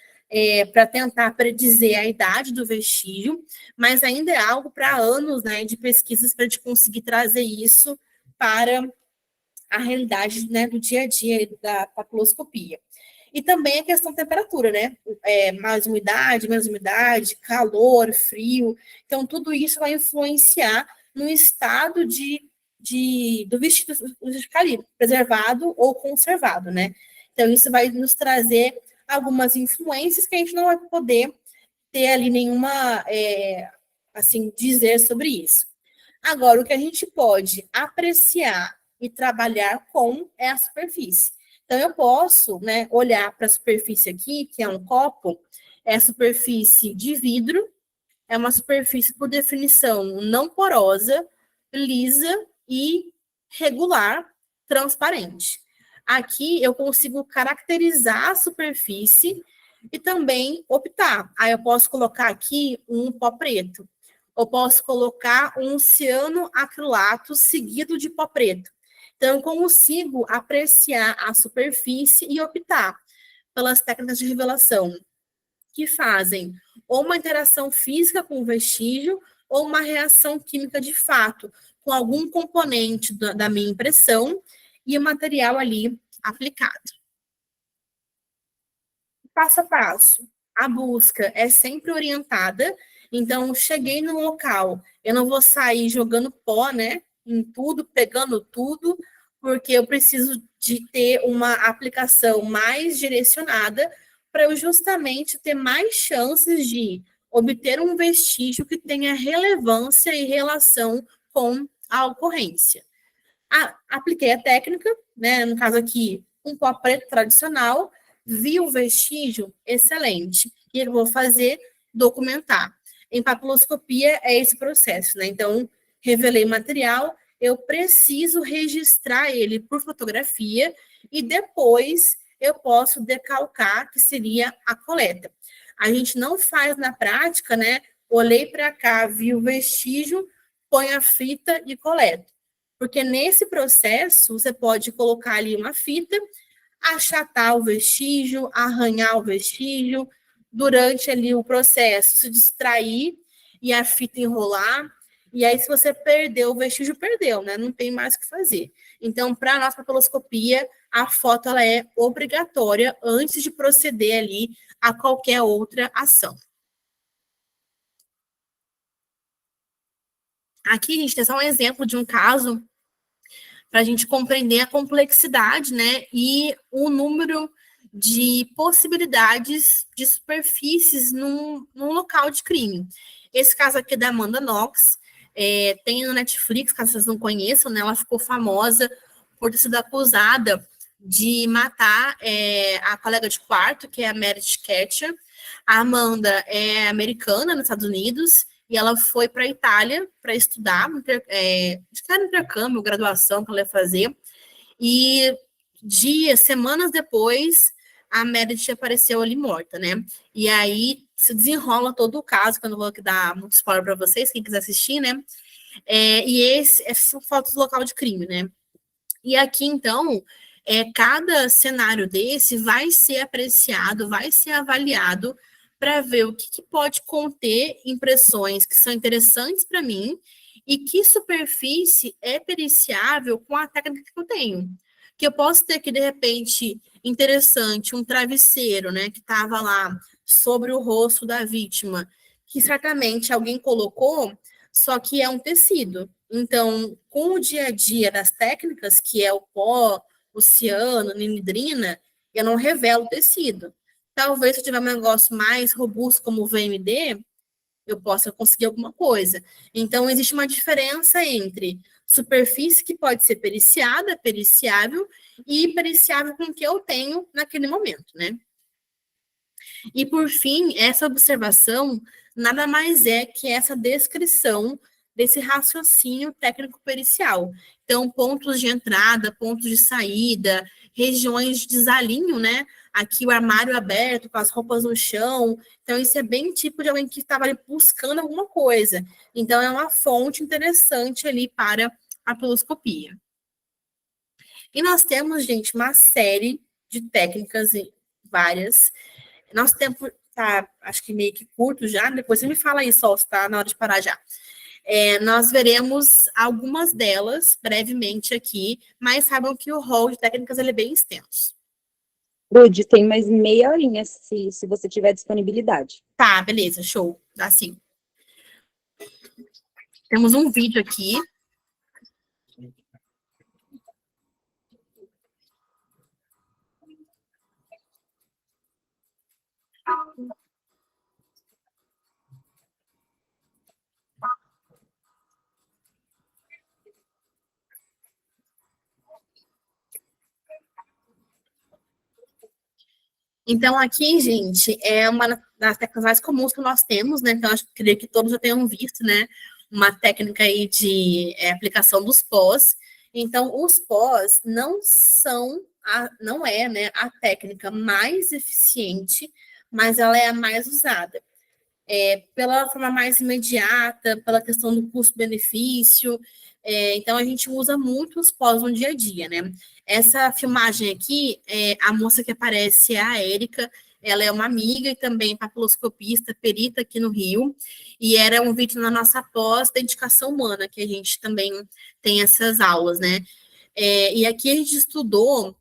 para tentar predizer a idade do vestígio, mas ainda é algo para anos, né, de pesquisas para a gente conseguir trazer isso para a realidade, né, do dia a dia da papiloscopia. E também a questão da temperatura, né? Mais umidade, menos umidade, calor, frio. Então, tudo isso vai influenciar no estado do vestido ficar ali, preservado ou conservado, né? Então, isso vai nos trazer algumas influências que a gente não vai poder ter ali nenhuma, assim, dizer sobre isso. Agora, o que a gente pode apreciar e trabalhar com é a superfície. Então, eu posso, né, olhar para a superfície aqui, que é um copo, é a superfície de vidro, é uma superfície, por definição, não porosa, lisa e regular, transparente. Aqui eu consigo caracterizar a superfície e também optar. Aí eu posso colocar aqui um pó preto. Eu posso colocar um cianoacrilato seguido de pó preto. Então, eu consigo apreciar a superfície e optar pelas técnicas de revelação que fazem ou uma interação física com o vestígio ou uma reação química de fato, com algum componente da minha impressão e o material ali aplicado. Passo a passo. A busca é sempre orientada, então cheguei no local, eu não vou sair jogando pó, né, em tudo, pegando tudo, porque eu preciso de ter uma aplicação mais direcionada para eu justamente ter mais chances de obter um vestígio que tenha relevância e relação com a ocorrência. Apliquei a técnica, né, no caso aqui, um pó preto tradicional, vi o vestígio, excelente. E eu vou fazer? Documentar. Em papiloscopia é esse processo, né? Então, revelei material, eu preciso registrar ele por fotografia e depois eu posso decalcar, que seria a coleta. A gente não faz na prática, né? Olhei para cá, vi o vestígio, põe a fita e coleto. Porque nesse processo, você pode colocar ali uma fita, achatar o vestígio, arranhar o vestígio, durante ali o processo, se distrair e a fita enrolar. E aí, se você perdeu o vestígio, perdeu, né? Não tem mais o que fazer. Então, para a nossa papiloscopia, a foto ela é obrigatória antes de proceder ali a qualquer outra ação. Aqui, a gente tem só um exemplo de um caso para a gente compreender a complexidade, né, e o número de possibilidades de superfícies num local de crime. Esse caso aqui é da Amanda Knox, tem no Netflix, caso vocês não conheçam, né, ela ficou famosa por ter sido acusada de matar a colega de quarto, que é a Meredith Ketcher. A Amanda é americana nos Estados Unidos, e ela foi para a Itália para estudar, intercâmbio, graduação que ela ia fazer, e semanas depois, a Meredith apareceu ali morta, né? E aí se desenrola todo o caso, que eu não vou dar muito spoiler para vocês, quem quiser assistir, né? E essas são fotos do local de crime, né? E aqui, então, cada cenário desse vai ser apreciado, vai ser avaliado para ver o que pode conter impressões que são interessantes para mim e que superfície é periciável com a técnica que eu tenho. Que eu posso ter aqui, de repente, interessante, um travesseiro, né, que estava lá sobre o rosto da vítima, que certamente alguém colocou, só que é um tecido. Então, com o dia a dia das técnicas, que é o pó, o ciano, ninidrina, eu não revelo o tecido. Talvez se eu tiver um negócio mais robusto como o VMD, eu possa conseguir alguma coisa. Então, existe uma diferença entre superfície que pode ser periciada, periciável, e periciável com o que eu tenho naquele momento, né? E, por fim, essa observação nada mais é que essa descrição desse raciocínio técnico-pericial. Então, pontos de entrada, pontos de saída, regiões de desalinho, né? Aqui o armário aberto, com as roupas no chão. Então, isso é bem tipo de alguém que estava ali buscando alguma coisa. Então, é uma fonte interessante ali para a papiloscopia. E nós temos, gente, uma série de técnicas, várias. Nosso tempo tá, acho que meio que curto já. Depois você me fala aí, Sol, se está na hora de parar já. Nós veremos algumas delas brevemente aqui, mas saibam que o rol de técnicas ele é bem extenso. Rude, tem mais meia horinha, se você tiver disponibilidade. Tá, beleza, show. Dá sim. Temos um vídeo aqui. Então, aqui, gente, é uma das técnicas mais comuns que nós temos, né? Então, acho que creio que todos já tenham visto, né? uma técnica aí de aplicação dos pós. Então, os pós não é, né, a técnica mais eficiente, mas ela é a mais usada. Pela forma mais imediata, pela questão do custo-benefício. Então, a gente usa muito os pós no dia a dia, né? Essa filmagem aqui, a moça que aparece é a Érica, ela é uma amiga e também papiloscopista, perita aqui no Rio, e era um vídeo na nossa pós da indicação humana, que a gente também tem essas aulas, né? E aqui a gente estudou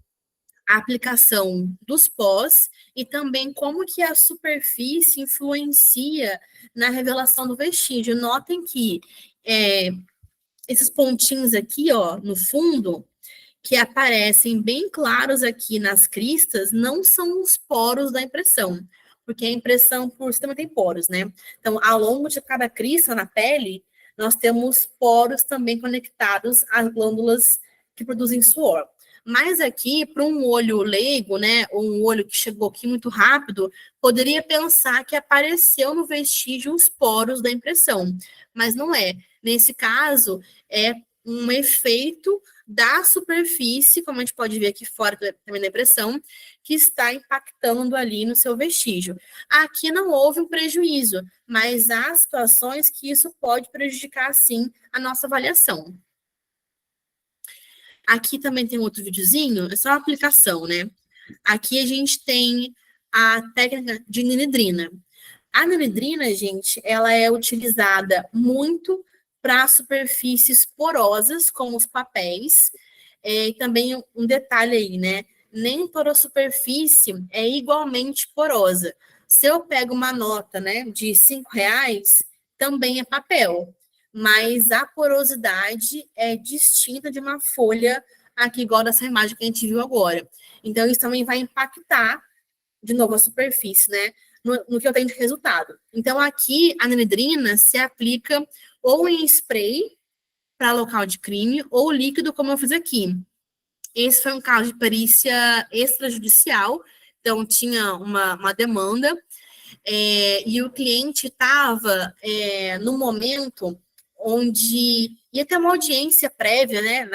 a aplicação dos pós e também como que a superfície influencia na revelação do vestígio. Notem que esses pontinhos aqui, ó, no fundo, que aparecem bem claros aqui nas cristas, não são os poros da impressão, porque a impressão por si também tem poros, né? Então, ao longo de cada crista na pele, nós temos poros também conectados às glândulas que produzem suor. Mas aqui, para um olho leigo, né, ou um olho que chegou aqui muito rápido, poderia pensar que apareceu no vestígio os poros da impressão, mas não é. Nesse caso, é um efeito da superfície, como a gente pode ver aqui fora também da impressão, que está impactando ali no seu vestígio. Aqui não houve um prejuízo, mas há situações que isso pode prejudicar, sim, a nossa avaliação. Aqui também tem outro videozinho, é só uma aplicação, né? Aqui a gente tem a técnica de ninidrina. A ninidrina, gente, ela é utilizada muito para superfícies porosas, como os papéis. E também um detalhe aí, né? Nem toda superfície é igualmente porosa. Se eu pego uma nota, né, de R$5, também é papel, mas a porosidade é distinta de uma folha aqui, igual dessa imagem que a gente viu agora. Então, isso também vai impactar, de novo, a superfície, né, no que eu tenho de resultado. Então, aqui, a anidrina se aplica ou em spray para local de crime, ou líquido, como eu fiz aqui. Esse foi um caso de perícia extrajudicial, então tinha uma demanda, e o cliente estava no momento onde ia ter uma audiência prévia, né,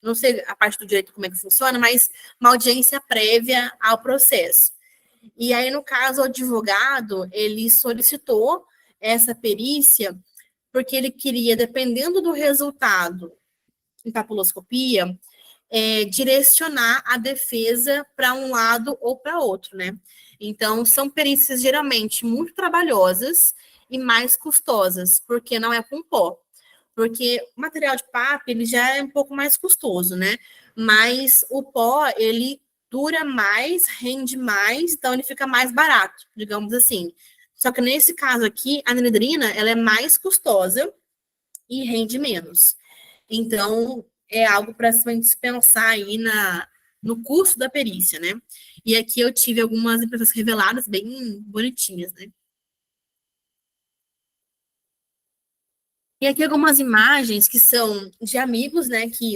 não sei a parte do direito como é que funciona, mas uma audiência prévia ao processo. E aí, no caso, o advogado, ele solicitou essa perícia porque ele queria, dependendo do resultado em papiloscopia, direcionar a defesa para um lado ou para outro, né? Então, são perícias geralmente muito trabalhosas e mais custosas, porque não é com pó. Porque o material de PAP, ele já é um pouco mais custoso, né? Mas o pó, ele dura mais, rende mais, então ele fica mais barato, digamos assim. Só que nesse caso aqui, a anidrina, ela é mais custosa e rende menos. Então, é algo para se pensar aí no custo da perícia, né? E aqui eu tive algumas impressões reveladas bem bonitinhas, né? E aqui algumas imagens que são de amigos, né, que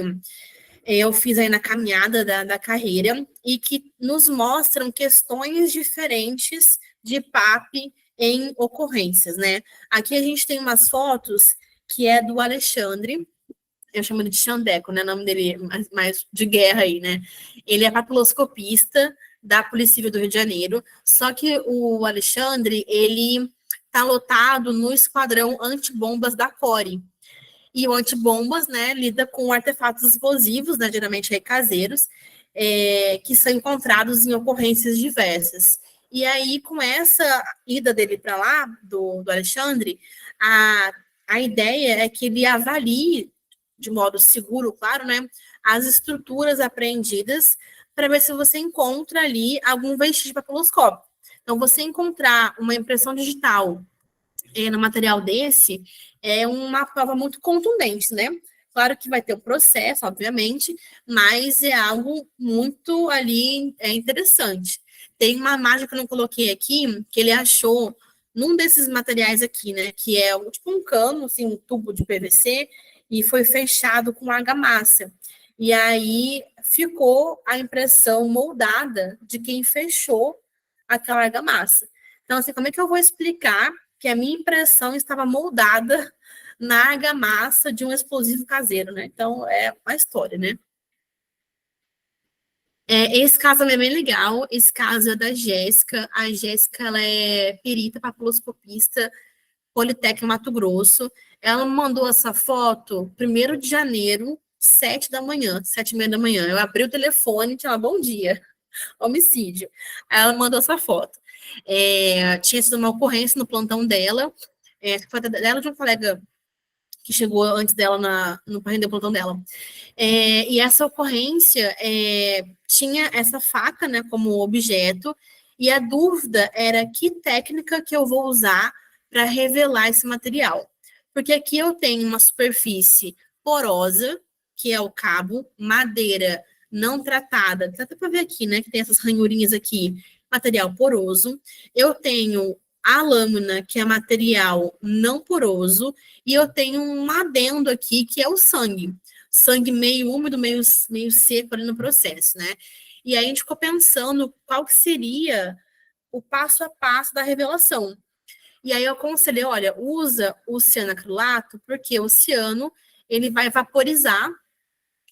eu fiz aí na caminhada da carreira e que nos mostram questões diferentes de PAP em ocorrências, né? Aqui a gente tem umas fotos que é do Alexandre, eu chamo ele de Xandeco, né, o nome dele mais de guerra aí, né? Ele é papiloscopista da Polícia Civil do Rio de Janeiro, só que o Alexandre, ele está lotado no esquadrão antibombas da CORE. E o antibombas, né, lida com artefatos explosivos, né, geralmente caseiros, que são encontrados em ocorrências diversas. E aí, com essa ida dele para lá, do Alexandre, a ideia é que ele avalie, de modo seguro, claro, né, as estruturas apreendidas para ver se você encontra ali algum vestígio papiloscópico. Então, você encontrar uma impressão digital no material desse é uma prova muito contundente, né? Claro que vai ter o processo, obviamente, mas é algo muito ali interessante. Tem uma imagem que eu não coloquei aqui, que ele achou num desses materiais aqui, né? Que é tipo um cano, assim, um tubo de PVC, e foi fechado com argamassa. E aí ficou a impressão moldada de quem fechou aquela argamassa. Então, assim, como é que eu vou explicar que a minha impressão estava moldada na argamassa de um explosivo caseiro, né? Então, é uma história, né? Esse caso também é bem legal. Esse caso é da Jéssica. A Jéssica, ela é perita papiloscopista, Politécnico Mato Grosso. Ela me mandou essa foto 1º de janeiro, 7 da manhã, 7h30 da manhã. Eu abri o telefone e tinha bom dia, homicídio. Aí ela mandou essa foto. Tinha sido uma ocorrência no plantão dela, foi dela de um colega que chegou antes dela no para render o plantão dela. E essa ocorrência tinha essa faca, né, como objeto, e a dúvida era que técnica que eu vou usar para revelar esse material. Porque aqui eu tenho uma superfície porosa, que é o cabo, madeira não tratada, dá até para ver aqui, né, que tem essas ranhurinhas aqui, material poroso. Eu tenho a lâmina, que é material não poroso, e eu tenho um adendo aqui, que é o sangue. Sangue meio úmido, meio seco ali no processo, né? E aí a gente ficou pensando qual que seria o passo a passo da revelação. E aí eu aconselhei, olha, usa o cianoacrilato, porque o ciano, ele vai vaporizar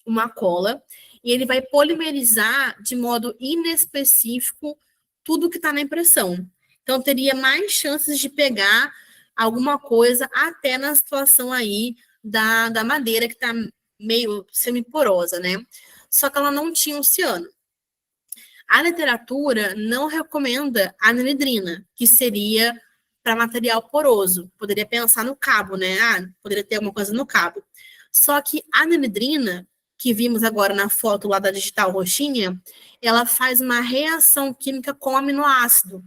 uma cola e ele vai polimerizar de modo inespecífico tudo que está na impressão. Então, teria mais chances de pegar alguma coisa até na situação aí da madeira, que está meio semiporosa, né? Só que ela não tinha o ciano. A literatura não recomenda a anidrina, que seria para material poroso. Poderia pensar no cabo, né? Poderia ter alguma coisa no cabo. Só que a anidrina, que vimos agora na foto lá da digital roxinha, ela faz uma reação química com aminoácido.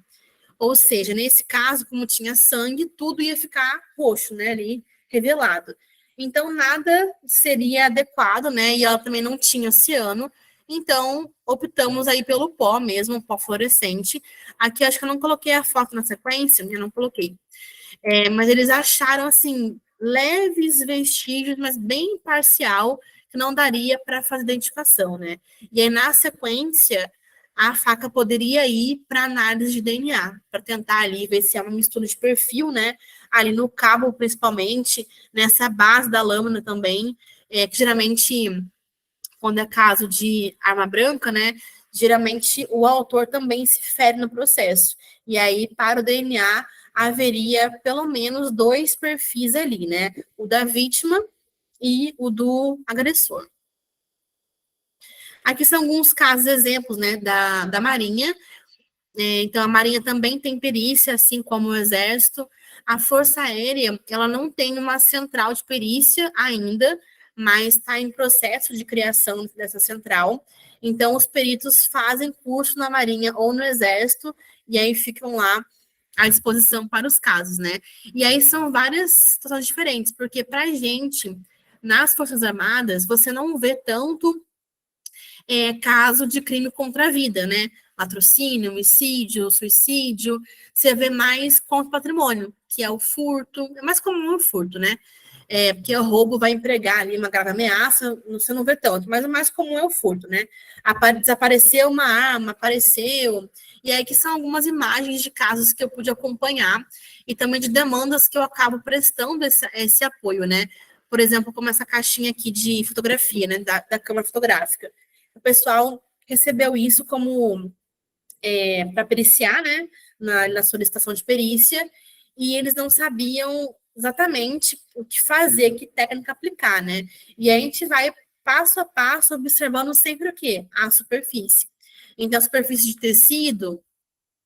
Ou seja, nesse caso, como tinha sangue, tudo ia ficar roxo, né, ali, revelado. Então, nada seria adequado, né, e ela também não tinha ciano, então, optamos aí pelo pó mesmo, pó fluorescente. Aqui, acho que eu não coloquei a foto na sequência, eu não coloquei. Mas eles acharam, assim, leves vestígios, mas bem parcial, que não daria para fazer identificação, né. E aí, na sequência, a faca poderia ir para análise de DNA, para tentar ali ver se é uma mistura de perfil, né? Ali no cabo, principalmente, nessa base da lâmina também, que geralmente, quando é caso de arma branca, né? Geralmente o autor também se fere no processo. E aí, para o DNA, haveria pelo menos 2 perfis ali, né? O da vítima e o do agressor. Aqui são alguns casos, exemplos, né, da Marinha. Então, a Marinha também tem perícia, assim como o Exército. A Força Aérea, ela não tem uma central de perícia ainda, mas está em processo de criação dessa central. Então, os peritos fazem curso na Marinha ou no Exército, e aí ficam lá à disposição para os casos, né? E aí são várias situações diferentes, porque para a gente, nas Forças Armadas, você não vê tanto caso de crime contra a vida, né? Latrocínio, homicídio, suicídio, você vê mais contra o patrimônio, que é o furto, é mais comum o furto, né? Porque o roubo vai empregar ali uma grave ameaça, você não vê tanto, mas o mais comum é o furto, né? Desapareceu uma arma, apareceu, e aí que são algumas imagens de casos que eu pude acompanhar, e também de demandas que eu acabo prestando esse apoio, né? Por exemplo, como essa caixinha aqui de fotografia, né? Da câmera fotográfica. O pessoal recebeu isso como para periciar, né, na solicitação de perícia, e eles não sabiam exatamente o que fazer, que técnica aplicar, né? E a gente vai passo a passo observando sempre o quê? A superfície. Então, a superfície de tecido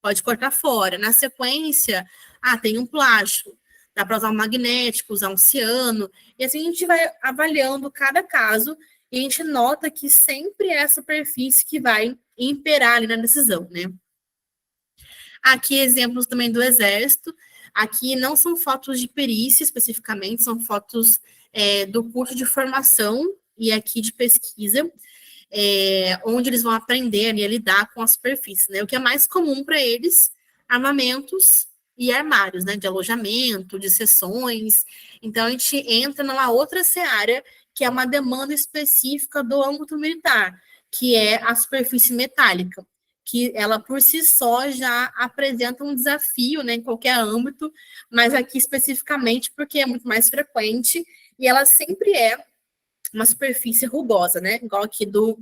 pode cortar fora. Na sequência, tem um plástico, dá para usar um magnético, usar um ciano, e assim a gente vai avaliando cada caso e a gente nota que sempre é a superfície que vai imperar ali na decisão, né? Aqui, exemplos também do Exército. Aqui não são fotos de perícia especificamente, são fotos do curso de formação e aqui de pesquisa, onde eles vão aprender ali a lidar com a superfície, né? O que é mais comum para eles, armamentos e armários, né? De alojamento, de seções. Então, a gente entra numa outra seara, que é uma demanda específica do âmbito militar, que é a superfície metálica, que ela por si só já apresenta um desafio, né, em qualquer âmbito, mas aqui especificamente porque é muito mais frequente e ela sempre é uma superfície rugosa, né, igual aqui do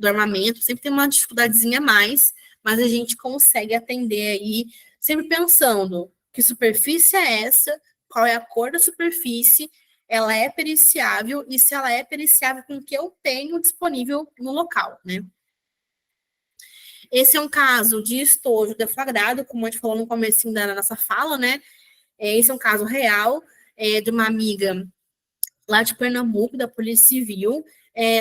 armamento, sempre tem uma dificuldadezinha a mais, mas a gente consegue atender aí, sempre pensando que superfície é essa, qual é a cor da superfície, ela é periciável, e se ela é periciável com o que eu tenho disponível no local, né? Esse é um caso de estojo deflagrado, como a gente falou no começo da nossa fala, né? Esse é um caso real de uma amiga lá de Pernambuco, da Polícia Civil,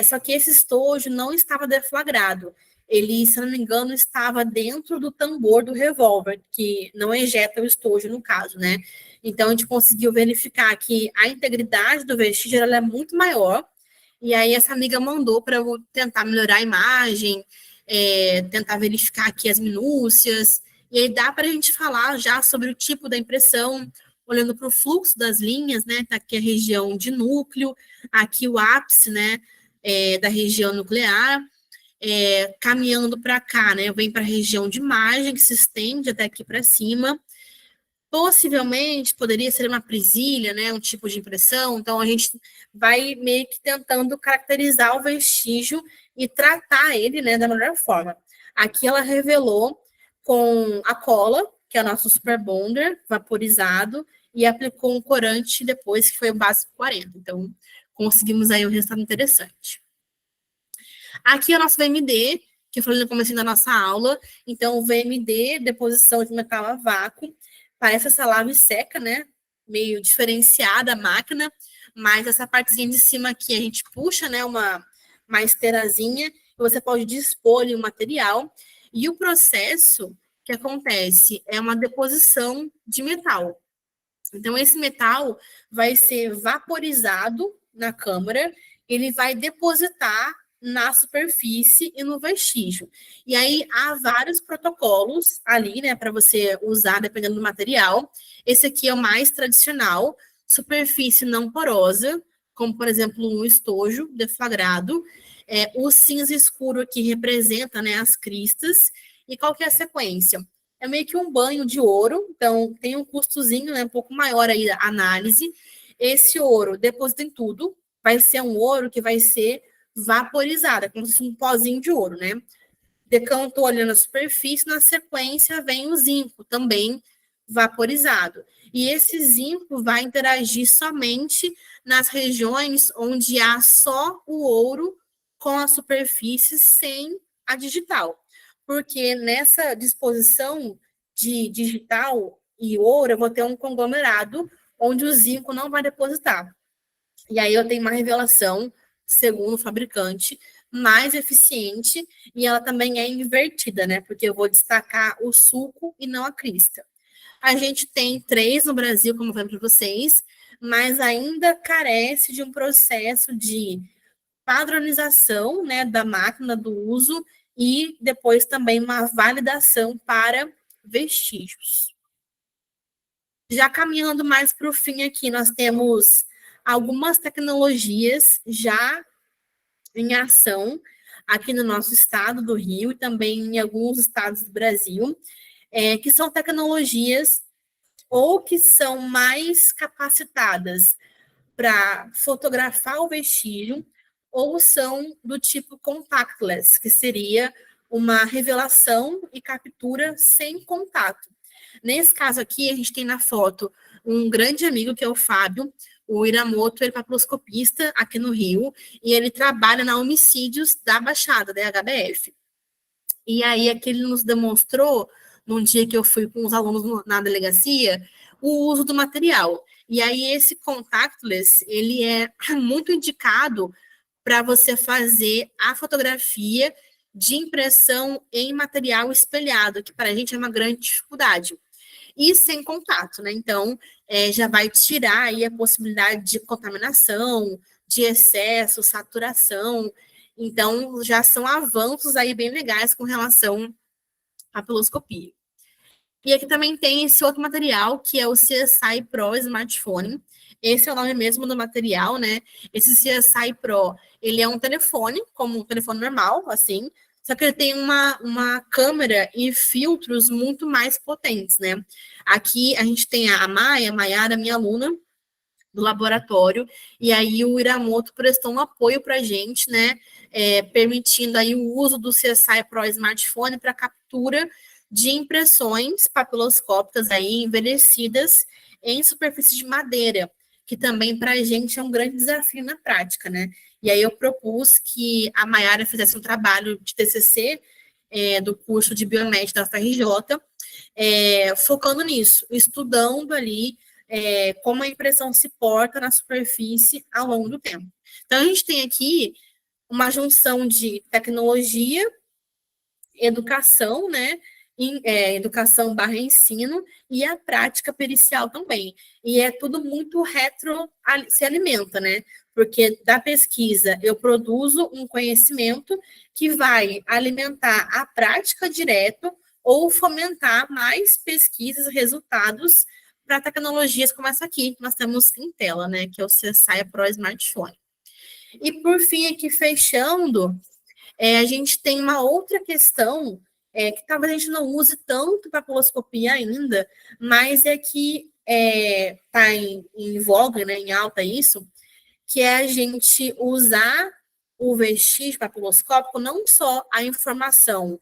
só que esse estojo não estava deflagrado. Ele, se não me engano, estava dentro do tambor do revólver, que não ejeta o estojo no caso, né? Então, a gente conseguiu verificar que a integridade do vestígio ela é muito maior, e aí essa amiga mandou para eu tentar melhorar a imagem, tentar verificar aqui as minúcias, e aí dá para a gente falar já sobre o tipo da impressão, olhando para o fluxo das linhas, né? Tá aqui a região de núcleo, aqui o ápice, né? Da região nuclear, caminhando para cá, né? Vem para a região de margem, que se estende até aqui para cima. Possivelmente poderia ser uma presilha, né? Um tipo de impressão. Então a gente vai meio que tentando caracterizar o vestígio e tratar ele, né? Da melhor forma. Aqui ela revelou com a cola, que é o nosso super bonder vaporizado, e aplicou um corante depois, que foi o básico 40. Então, conseguimos aí um resultado interessante. Aqui é o nosso VMD, que eu falei no começo da nossa aula. Então, o VMD, deposição de metal a vácuo, parece essa lave seca, né? Meio diferenciada a máquina, mas essa partezinha de cima aqui a gente puxa, né? Uma esteirazinha, e você pode dispor ali o material. E o processo que acontece é uma deposição de metal. Então, esse metal vai ser vaporizado na câmara, ele vai depositar na superfície e no vestígio. E aí, há vários protocolos ali, né, para você usar, dependendo do material. Esse aqui é o mais tradicional, superfície não porosa, como, por exemplo, um estojo deflagrado. O cinza escuro aqui representa, né, as cristas. E qual que é a sequência? É meio que um banho de ouro, então tem um custozinho, né, um pouco maior aí a análise. Esse ouro deposita em tudo, vai ser um ouro que vai ser vaporizado, como se fosse um pozinho de ouro, né? Decantou ali na superfície, na sequência vem o zinco, também vaporizado. E esse zinco vai interagir somente nas regiões onde há só o ouro com a superfície sem a digital. Porque nessa disposição de digital e ouro, eu vou ter um conglomerado onde o zinco não vai depositar. E aí eu tenho uma revelação, segundo o fabricante, mais eficiente, e ela também é invertida, né? Porque eu vou destacar o sulco e não a crista. A gente tem 3 no Brasil, como eu falei para vocês, mas ainda carece de um processo de padronização, né, da máquina do uso e depois também uma validação para vestígios. Já caminhando mais para o fim aqui, nós temos algumas tecnologias já em ação aqui no nosso estado do Rio e também em alguns estados do Brasil, que são tecnologias ou que são mais capacitadas para fotografar o vestígio, ou são do tipo contactless, que seria uma revelação e captura sem contato. Nesse caso aqui, a gente tem na foto um grande amigo, que é o Fábio, o Iramoto, ele é papiloscopista aqui no Rio, e ele trabalha na Homicídios da Baixada, da HBF. E aí, aqui ele nos demonstrou, num dia que eu fui com os alunos na delegacia, o uso do material. E aí, esse contactless, ele é muito indicado para você fazer a fotografia de impressão em material espelhado, que para a gente é uma grande dificuldade. E sem contato, né? Então, já vai tirar aí a possibilidade de contaminação, de excesso, saturação. Então, já são avanços aí bem legais com relação à papiloscopia. E aqui também tem esse outro material, que é o CSI Pro Smartphone. Esse é o nome mesmo do material, né? Esse CSI Pro, ele é um telefone, como um telefone normal, assim, só que ele tem uma câmera e filtros muito mais potentes, né? Aqui a gente tem a Maiara, minha aluna do laboratório, e aí o Iramoto prestou um apoio para a gente, né? Permitindo aí o uso do CSI Pro Smartphone para captura de impressões papiloscópicas aí envelhecidas em superfície de madeira, que também para a gente é um grande desafio na prática, né? E aí eu propus que a Maiara fizesse um trabalho de TCC do curso de biomédica da FRJ, focando nisso, estudando ali como a impressão se porta na superfície ao longo do tempo. Então, a gente tem aqui uma junção de tecnologia, educação, né? Educação barra ensino e a prática pericial também. E é tudo muito se alimenta, né? Porque da pesquisa eu produzo um conhecimento que vai alimentar a prática direto ou fomentar mais pesquisas, resultados para tecnologias como essa aqui que nós temos em tela, né? Que é o CSI Pro Smartphone. E por fim, aqui fechando, a gente tem uma outra questão que talvez a gente não use tanto para papiloscopia ainda, mas é que está em voga, né, em alta isso, que é a gente usar o vestígio papiloscópico não só a informação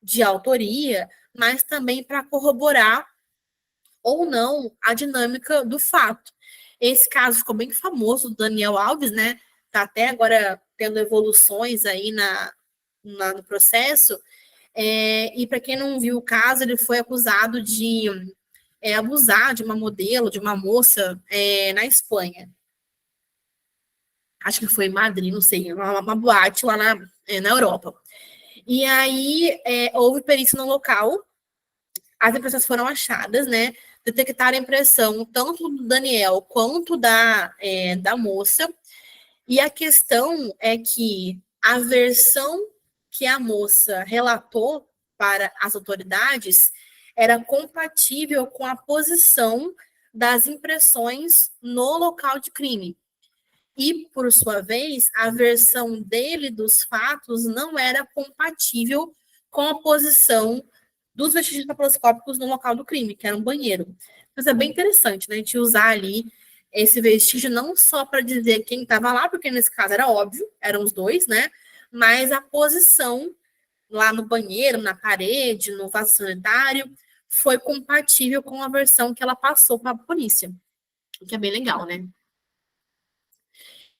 de autoria, mas também para corroborar ou não a dinâmica do fato. Esse caso ficou bem famoso do Daniel Alves, né? Está até agora tendo evoluções aí no processo. E para quem não viu o caso, ele foi acusado de abusar de uma modelo, de uma moça na Espanha. Acho que foi em Madrid, não sei, uma boate lá na Europa. E aí houve perícia no local, as impressões foram achadas, né? Detectaram a impressão tanto do Daniel quanto da moça. E a questão é que a versão que a moça relatou para as autoridades era compatível com a posição das impressões no local de crime. E, por sua vez, a versão dele dos fatos não era compatível com a posição dos vestígios papiloscópicos no local do crime, que era um banheiro. Mas é bem interessante, né, a gente usar ali esse vestígio não só para dizer quem estava lá, porque nesse caso era óbvio, eram os dois, né, mas a posição lá no banheiro, na parede, no vaso sanitário, foi compatível com a versão que ela passou para a polícia, o que é bem legal, né.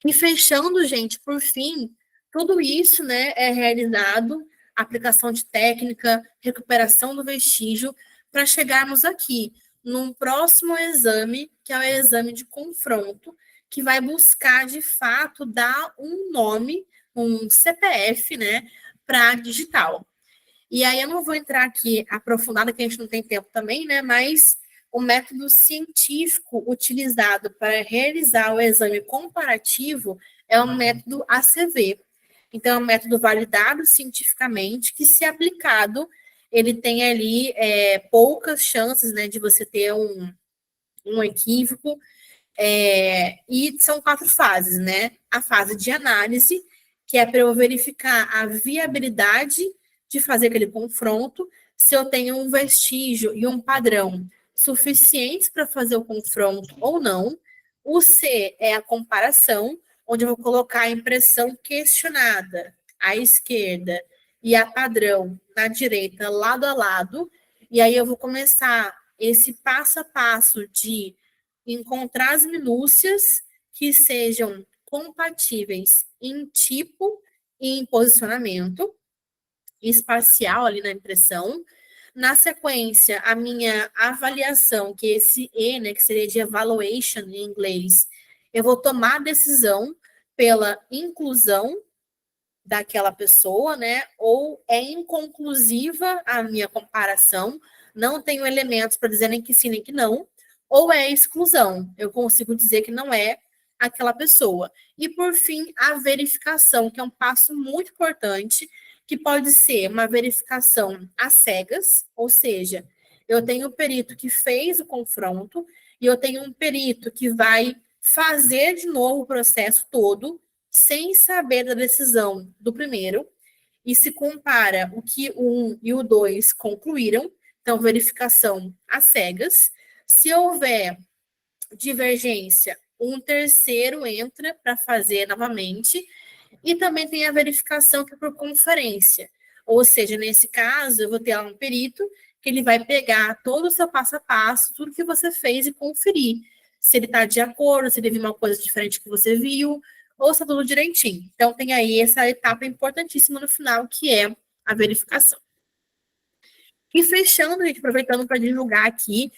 E fechando, gente, por fim, tudo isso, né, é realizado, aplicação de técnica, recuperação do vestígio, para chegarmos aqui, num próximo exame, que é o exame de confronto, que vai buscar, de fato, dar um nome, um CPF, né, para digital. E aí eu não vou entrar aqui aprofundada, que a gente não tem tempo também, né, mas o método científico utilizado para realizar o exame comparativo é o método ACV. Então, é um método validado cientificamente, que, se aplicado, ele tem ali poucas chances, né, de você ter um equívoco. E são 4 fases, né? A fase de análise, que é para eu verificar a viabilidade de fazer aquele confronto, se eu tenho um vestígio e um padrão suficientes para fazer o confronto ou não. O C é a comparação, onde eu vou colocar a impressão questionada à esquerda e a padrão na direita, lado a lado, e aí eu vou começar esse passo a passo de encontrar as minúcias que sejam compatíveis em tipo e em posicionamento espacial ali na impressão. Na sequência, a minha avaliação, que é esse E, né, que seria de evaluation em inglês, eu vou tomar a decisão pela inclusão daquela pessoa, né, ou é inconclusiva a minha comparação, não tenho elementos para dizer nem que sim, nem que não, ou é exclusão, eu consigo dizer que não é aquela pessoa. E, por fim, a verificação, que é um passo muito importante, que pode ser uma verificação às cegas, ou seja, eu tenho um perito que fez o confronto e eu tenho um perito que vai fazer de novo o processo todo, sem saber da decisão do primeiro, e se compara o que o 1 e o 2 concluíram, então verificação às cegas. Se houver divergência, um terceiro entra para fazer novamente, e também tem a verificação que é por conferência, ou seja, nesse caso, eu vou ter lá um perito que ele vai pegar todo o seu passo a passo, tudo que você fez e conferir se ele está de acordo, se ele viu uma coisa diferente que você viu, ou se está tudo direitinho. Então, tem aí essa etapa importantíssima no final, que é a verificação. E fechando, gente, aproveitando para divulgar aqui,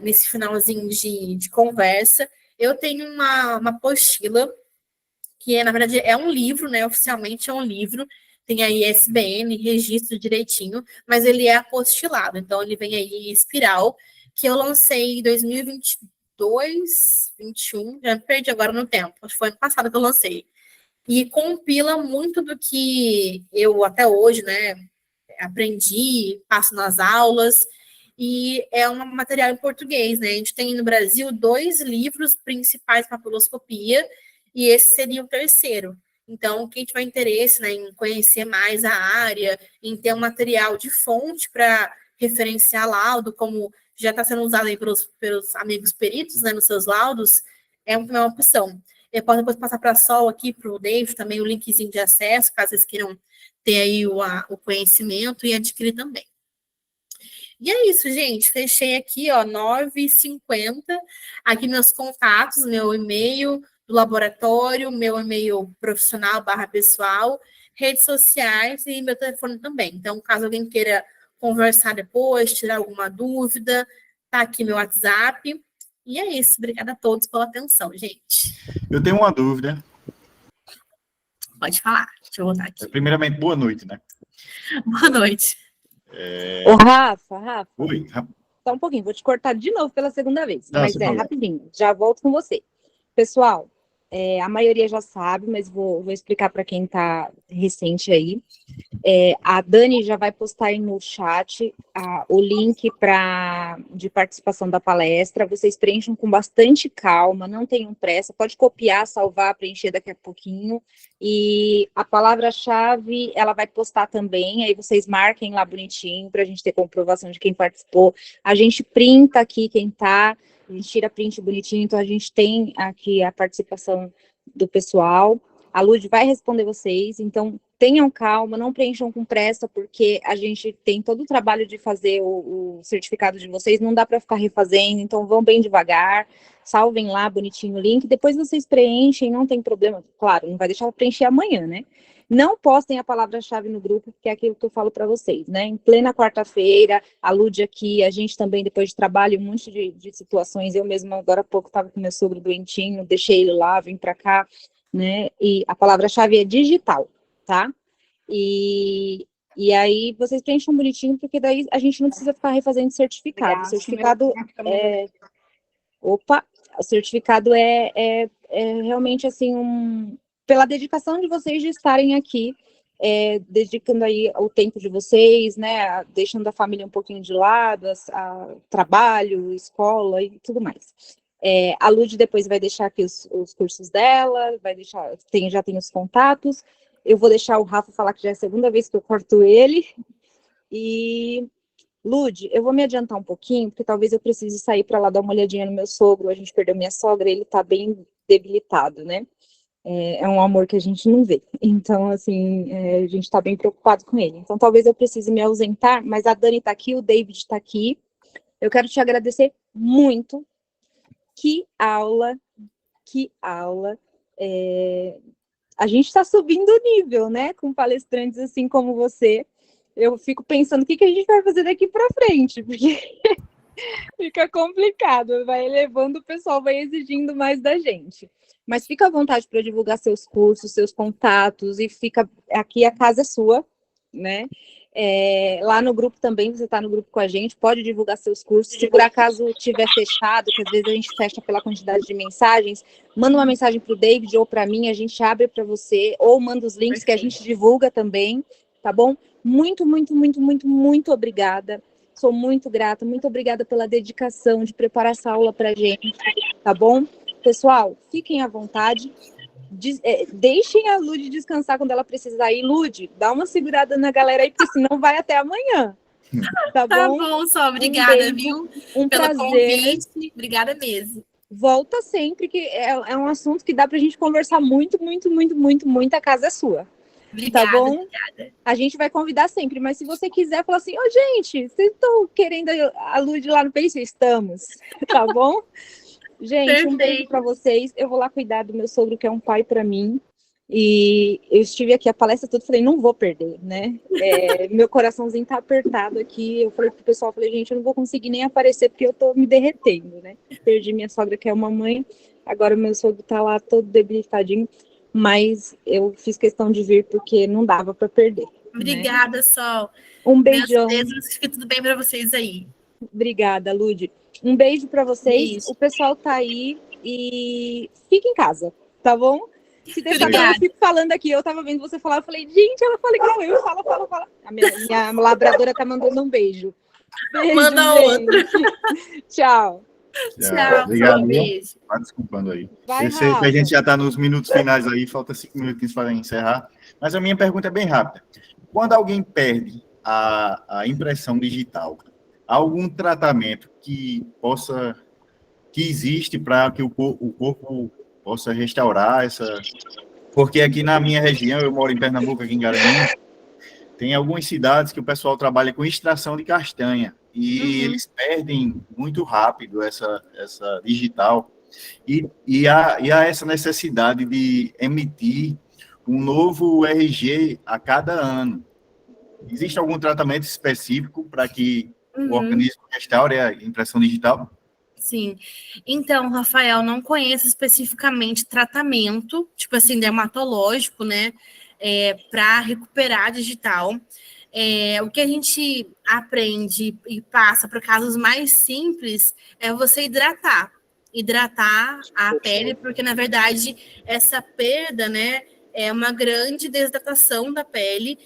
nesse finalzinho de conversa, eu tenho uma apostila, que na verdade é um livro, né? Oficialmente é um livro, tem aí ISBN, registro direitinho, mas ele é apostilado, então ele vem aí em espiral, que eu lancei em 2022, 2021, já me perdi agora no tempo, acho que foi ano passado que eu lancei. E compila muito do que eu até hoje, né, aprendi, passo nas aulas, e é um material em português, né? A gente tem no Brasil 2 livros principais para papiloscopia, e esse seria o terceiro. Então, quem tiver interesse, né, em conhecer mais a área, em ter um material de fonte para referenciar laudo, como já está sendo usado aí pelos amigos peritos, né, nos seus laudos, é uma opção. Eu posso depois passar para a Sol aqui, para o David, também o linkzinho de acesso, caso vocês queiram ter aí o conhecimento e adquirir também. E é isso, gente. Fechei aqui, ó, 9h50. Aqui meus contatos, meu e-mail do laboratório, meu e-mail profissional /pessoal, redes sociais e meu telefone também. Então, caso alguém queira conversar depois, tirar alguma dúvida, tá aqui meu WhatsApp. E é isso. Obrigada a todos pela atenção, gente. Eu tenho uma dúvida. Pode falar. Deixa eu voltar aqui. Primeiramente, boa noite, né? Boa noite. Ô, Rafa. Oi. Só um pouquinho, vou te cortar de novo pela segunda vez, Não, mas rapidinho, já volto com você. Pessoal, a maioria já sabe, mas vou explicar para quem está recente aí. A Dani já vai postar aí no chat o link de participação da palestra. Vocês preencham com bastante calma, não tenham pressa. Pode copiar, salvar, preencher daqui a pouquinho. E a palavra-chave ela vai postar também. Aí vocês marquem lá bonitinho para a gente ter comprovação de quem participou. A gente printa aqui quem está. A gente tira print bonitinho, então a gente tem aqui a participação do pessoal. A Lud vai responder vocês, então tenham calma, não preencham com pressa, porque a gente tem todo o trabalho de fazer o certificado de vocês, não dá para ficar refazendo, então vão bem devagar, salvem lá bonitinho o link, depois vocês preenchem, não tem problema. Claro, não vai deixar para preencher amanhã, né? Não postem a palavra-chave no grupo, porque é aquilo que eu falo para vocês, né? Em plena quarta-feira, a Lud aqui, a gente também, depois de trabalho, um monte de situações. Eu mesma, agora há pouco, estava com meu sogro doentinho, deixei ele lá, vim para cá, né? E a palavra-chave é digital, tá? E aí, vocês preencham bonitinho, porque daí a gente não precisa ficar refazendo certificado. O certificado é... Opa! O certificado é realmente, assim, pela dedicação de vocês de estarem aqui, dedicando aí o tempo de vocês, né, deixando a família um pouquinho de lado, trabalho, escola e tudo mais. A Lud depois vai deixar aqui os cursos dela, vai deixar, já tem os contatos, eu vou deixar o Rafa falar que já é a segunda vez que eu corto ele, e... Lud, eu vou me adiantar um pouquinho, porque talvez eu precise sair para lá dar uma olhadinha no meu sogro, a gente perdeu minha sogra, ele tá bem debilitado, né? É um amor que a gente não vê. Então, assim, a gente está bem preocupado com ele. Então, talvez eu precise me ausentar, mas a Dani está aqui, o David está aqui. Eu quero te agradecer muito. Que aula, que aula. A gente está subindo o nível, né? Com palestrantes assim como você. Eu fico pensando o que a gente vai fazer daqui para frente, porque fica complicado, vai elevando o pessoal, vai exigindo mais da gente. Mas fica à vontade para divulgar seus cursos, seus contatos, e fica aqui, a casa é sua, né? Lá no grupo também, você está no grupo com a gente, pode divulgar seus cursos. Se por acaso tiver fechado, que às vezes a gente fecha pela quantidade de mensagens, manda uma mensagem para o David ou para mim, a gente abre para você, ou manda os links que a gente divulga também, tá bom? Muito, muito, muito, muito, muito obrigada. Sou muito grata, muito obrigada pela dedicação de preparar essa aula para a gente, tá bom? Pessoal, fiquem à vontade. deixem a Lud descansar quando ela precisar ir. Lud, dá uma segurada na galera aí, porque senão vai até amanhã. Tá Tá bom? bom, só. Obrigada, beijo, viu? Um Pelo prazer. convite. Obrigada mesmo. Volta sempre, que é um assunto que dá pra gente conversar muito, muito, muito, muito, muito. A casa é sua. Obrigada, Tá bom? obrigada. A gente vai convidar sempre, mas se você quiser falar assim, ô gente, vocês estão querendo a Lud lá no Face? Estamos, tá bom? Gente, um beijo para vocês. Eu vou lá cuidar do meu sogro, que é um pai para mim. E eu estive aqui a palestra toda, falei, não vou perder, né? Meu coraçãozinho tá apertado aqui. Eu falei pro pessoal, falei, gente, eu não vou conseguir nem aparecer porque eu tô me derretendo, né? Perdi minha sogra, que é uma mãe, agora o meu sogro tá lá todo debilitadinho, mas eu fiz questão de vir porque não dava para perder. Obrigada, né? Sol. Um beijão. Deus, que tudo bem para vocês aí. Obrigada, Lud. Um beijo para vocês. Beijo. O pessoal tá aí e fica em casa, tá bom? Se deixar, eu fico falando aqui. Eu tava vendo você falar, eu falei, gente, ela fala igual eu. Fala. A minha labradora tá mandando um beijo. Beijo, manda gente. Tchau. Tchau. Obrigado. Beijo. Vai desculpando aí. Vai, Eu sei que a Rafa. gente já está nos minutos finais aí, falta 5 minutinhos para encerrar. Mas a minha pergunta é bem rápida. Quando alguém perde a impressão digital, há algum tratamento que existe para que o corpo possa restaurar essa... Porque aqui na minha região, eu moro em Pernambuco, aqui em Garanhuns, tem algumas cidades que o pessoal trabalha com extração de castanha e eles perdem muito rápido essa digital e há essa necessidade de emitir um novo RG a cada ano. Existe algum tratamento específico para que o organismo restaure a impressão digital? Sim. Então, Rafael, não conheço especificamente tratamento, tipo assim, dermatológico, né, para recuperar a digital. O que a gente aprende e passa para casos mais simples é você hidratar a pele, porque, na verdade, essa perda, né, é uma grande desidratação da pele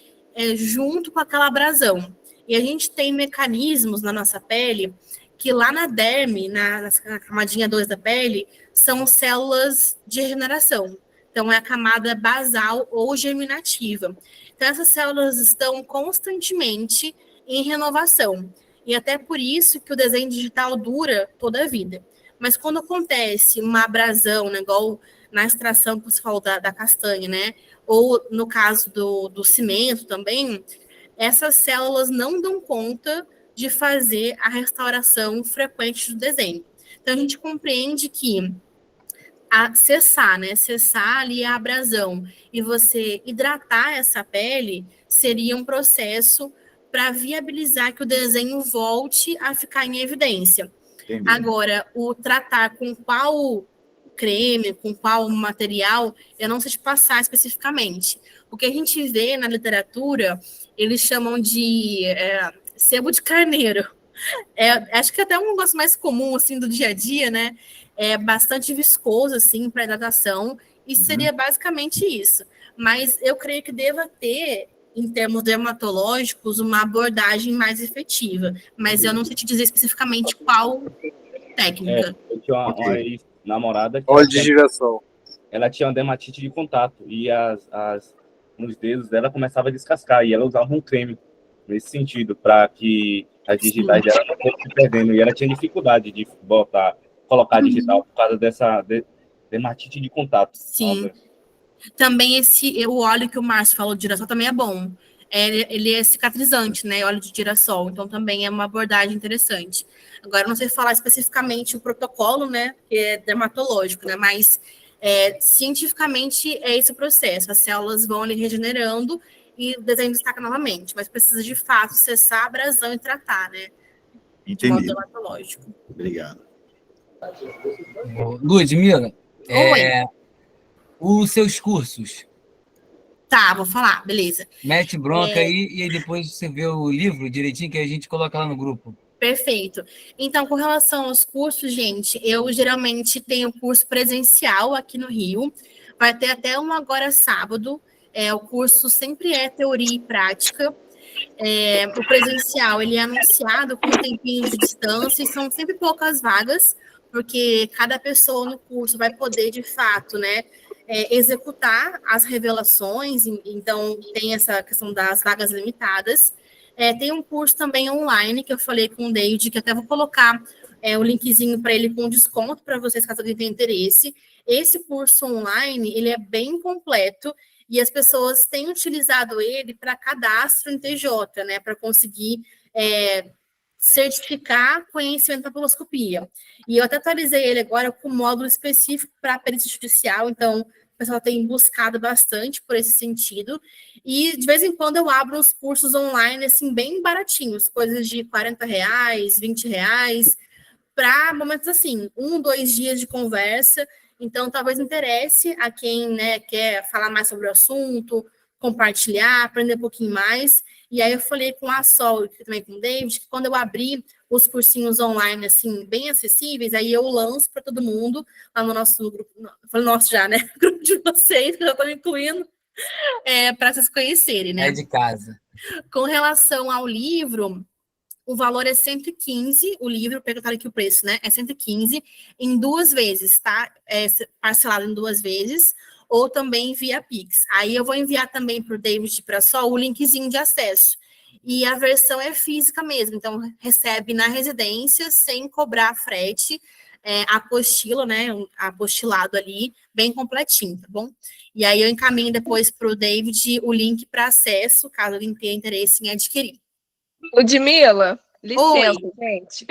junto com aquela abrasão. E a gente tem mecanismos na nossa pele que lá na derme, na camadinha 2 da pele, são células de regeneração. Então, é a camada basal ou germinativa. Então, essas células estão constantemente em renovação. E até por isso que o desenho digital dura toda a vida. Mas quando acontece uma abrasão, né, igual na extração que você falou da castanha, né? Ou no caso do cimento também, essas células não dão conta de fazer a restauração frequente do desenho. Então, a gente compreende que cessar ali a abrasão e você hidratar essa pele seria um processo para viabilizar que o desenho volte a ficar em evidência. Entendi. Agora, o tratar com qual creme, com qual material, eu não sei te passar especificamente. O que a gente vê na literatura, eles chamam de sebo de carneiro. Acho que até um negócio mais comum, assim, do dia a dia, né? É bastante viscoso, assim, para hidratação, e seria basicamente isso. Mas eu creio que deva ter, em termos dermatológicos, uma abordagem mais efetiva. Mas eu não sei te dizer especificamente qual técnica. Eu tinha uma ex-namorada que óleo de girassol. Ela tinha uma dermatite de contato, e nos dedos dela começava a descascar, e ela usava um creme nesse sentido, para que as digitais dela não fossem se perdendo, e ela tinha dificuldade de colocar digital por causa dessa dermatite de contato. Sim. Também o óleo que o Márcio falou de girassol também é bom. Ele é cicatrizante, né? Óleo de girassol. Então também é uma abordagem interessante. Agora, não sei falar especificamente o protocolo, né? Que é dermatológico, né? Mas cientificamente é esse o processo. As células vão ali regenerando e o desenho destaca novamente. Mas precisa, de fato, cessar a abrasão e tratar, né? Entendi. De modo dermatológico. Obrigado. Ludmila, Oi. Os seus cursos. Tá, vou falar, beleza. Mete bronca aí e aí depois você vê o livro direitinho que a gente coloca lá no grupo. Perfeito. Então, com relação aos cursos, gente, eu geralmente tenho curso presencial aqui no Rio. Vai ter até um agora sábado. O curso sempre é teoria e prática. O presencial, ele é anunciado com um tempinho de distância e são sempre poucas vagas, porque cada pessoa no curso vai poder, de fato, né, executar as revelações, então tem essa questão das vagas limitadas. Tem um curso também online que eu falei com o David, que até vou colocar o linkzinho para ele com desconto para vocês, caso alguém tenha interesse. Esse curso online, ele é bem completo e as pessoas têm utilizado ele para cadastro em TJ, né, para conseguir certificar conhecimento da papiloscopia. E eu até atualizei ele agora com módulo específico para perícia judicial, então o pessoal tem buscado bastante por esse sentido. E de vez em quando eu abro uns cursos online, assim, bem baratinhos, coisas de R$40, R$20, para momentos assim, 1, 2 dias de conversa. Então, talvez interesse a quem, né, quer falar mais sobre o assunto, compartilhar, aprender um pouquinho mais. E aí eu falei com a Sol e também com o David, que quando eu abrir os cursinhos online, assim, bem acessíveis, aí eu lanço para todo mundo, lá no nosso grupo, falei nosso já, né? Grupo de vocês, que eu já estou incluindo, para vocês conhecerem, né? É de casa. Com relação ao livro, o valor é 115, o livro, perguntaram aqui o preço, né? É 115 em 2 vezes, tá? Parcelado em 2 vezes, ou também via Pix. Aí eu vou enviar também para o David e para a Sol o linkzinho de acesso. E a versão é física mesmo, então recebe na residência sem cobrar frete, apostila, né? Apostilado ali, bem completinho, tá bom? E aí eu encaminho depois para o David o link para acesso, caso alguém tenha interesse em adquirir. Ludmila, licença, Oi. gente.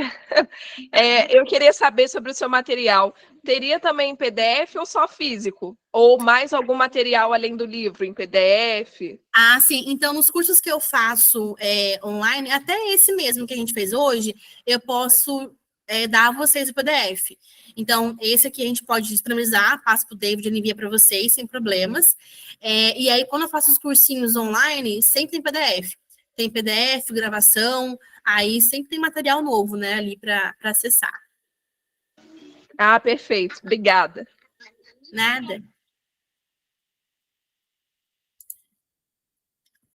Eu queria saber sobre o seu material. Teria também em PDF ou só físico? Ou mais algum material além do livro, em PDF? Ah, sim. Então, nos cursos que eu faço online, até esse mesmo que a gente fez hoje, eu posso dar a vocês o PDF. Então, esse aqui a gente pode disponibilizar, passo para o David, ele envia para vocês, sem problemas. E aí, quando eu faço os cursinhos online, sempre tem PDF. Tem PDF, gravação, aí sempre tem material novo, né, ali para acessar. Ah, perfeito. Obrigada. Nada.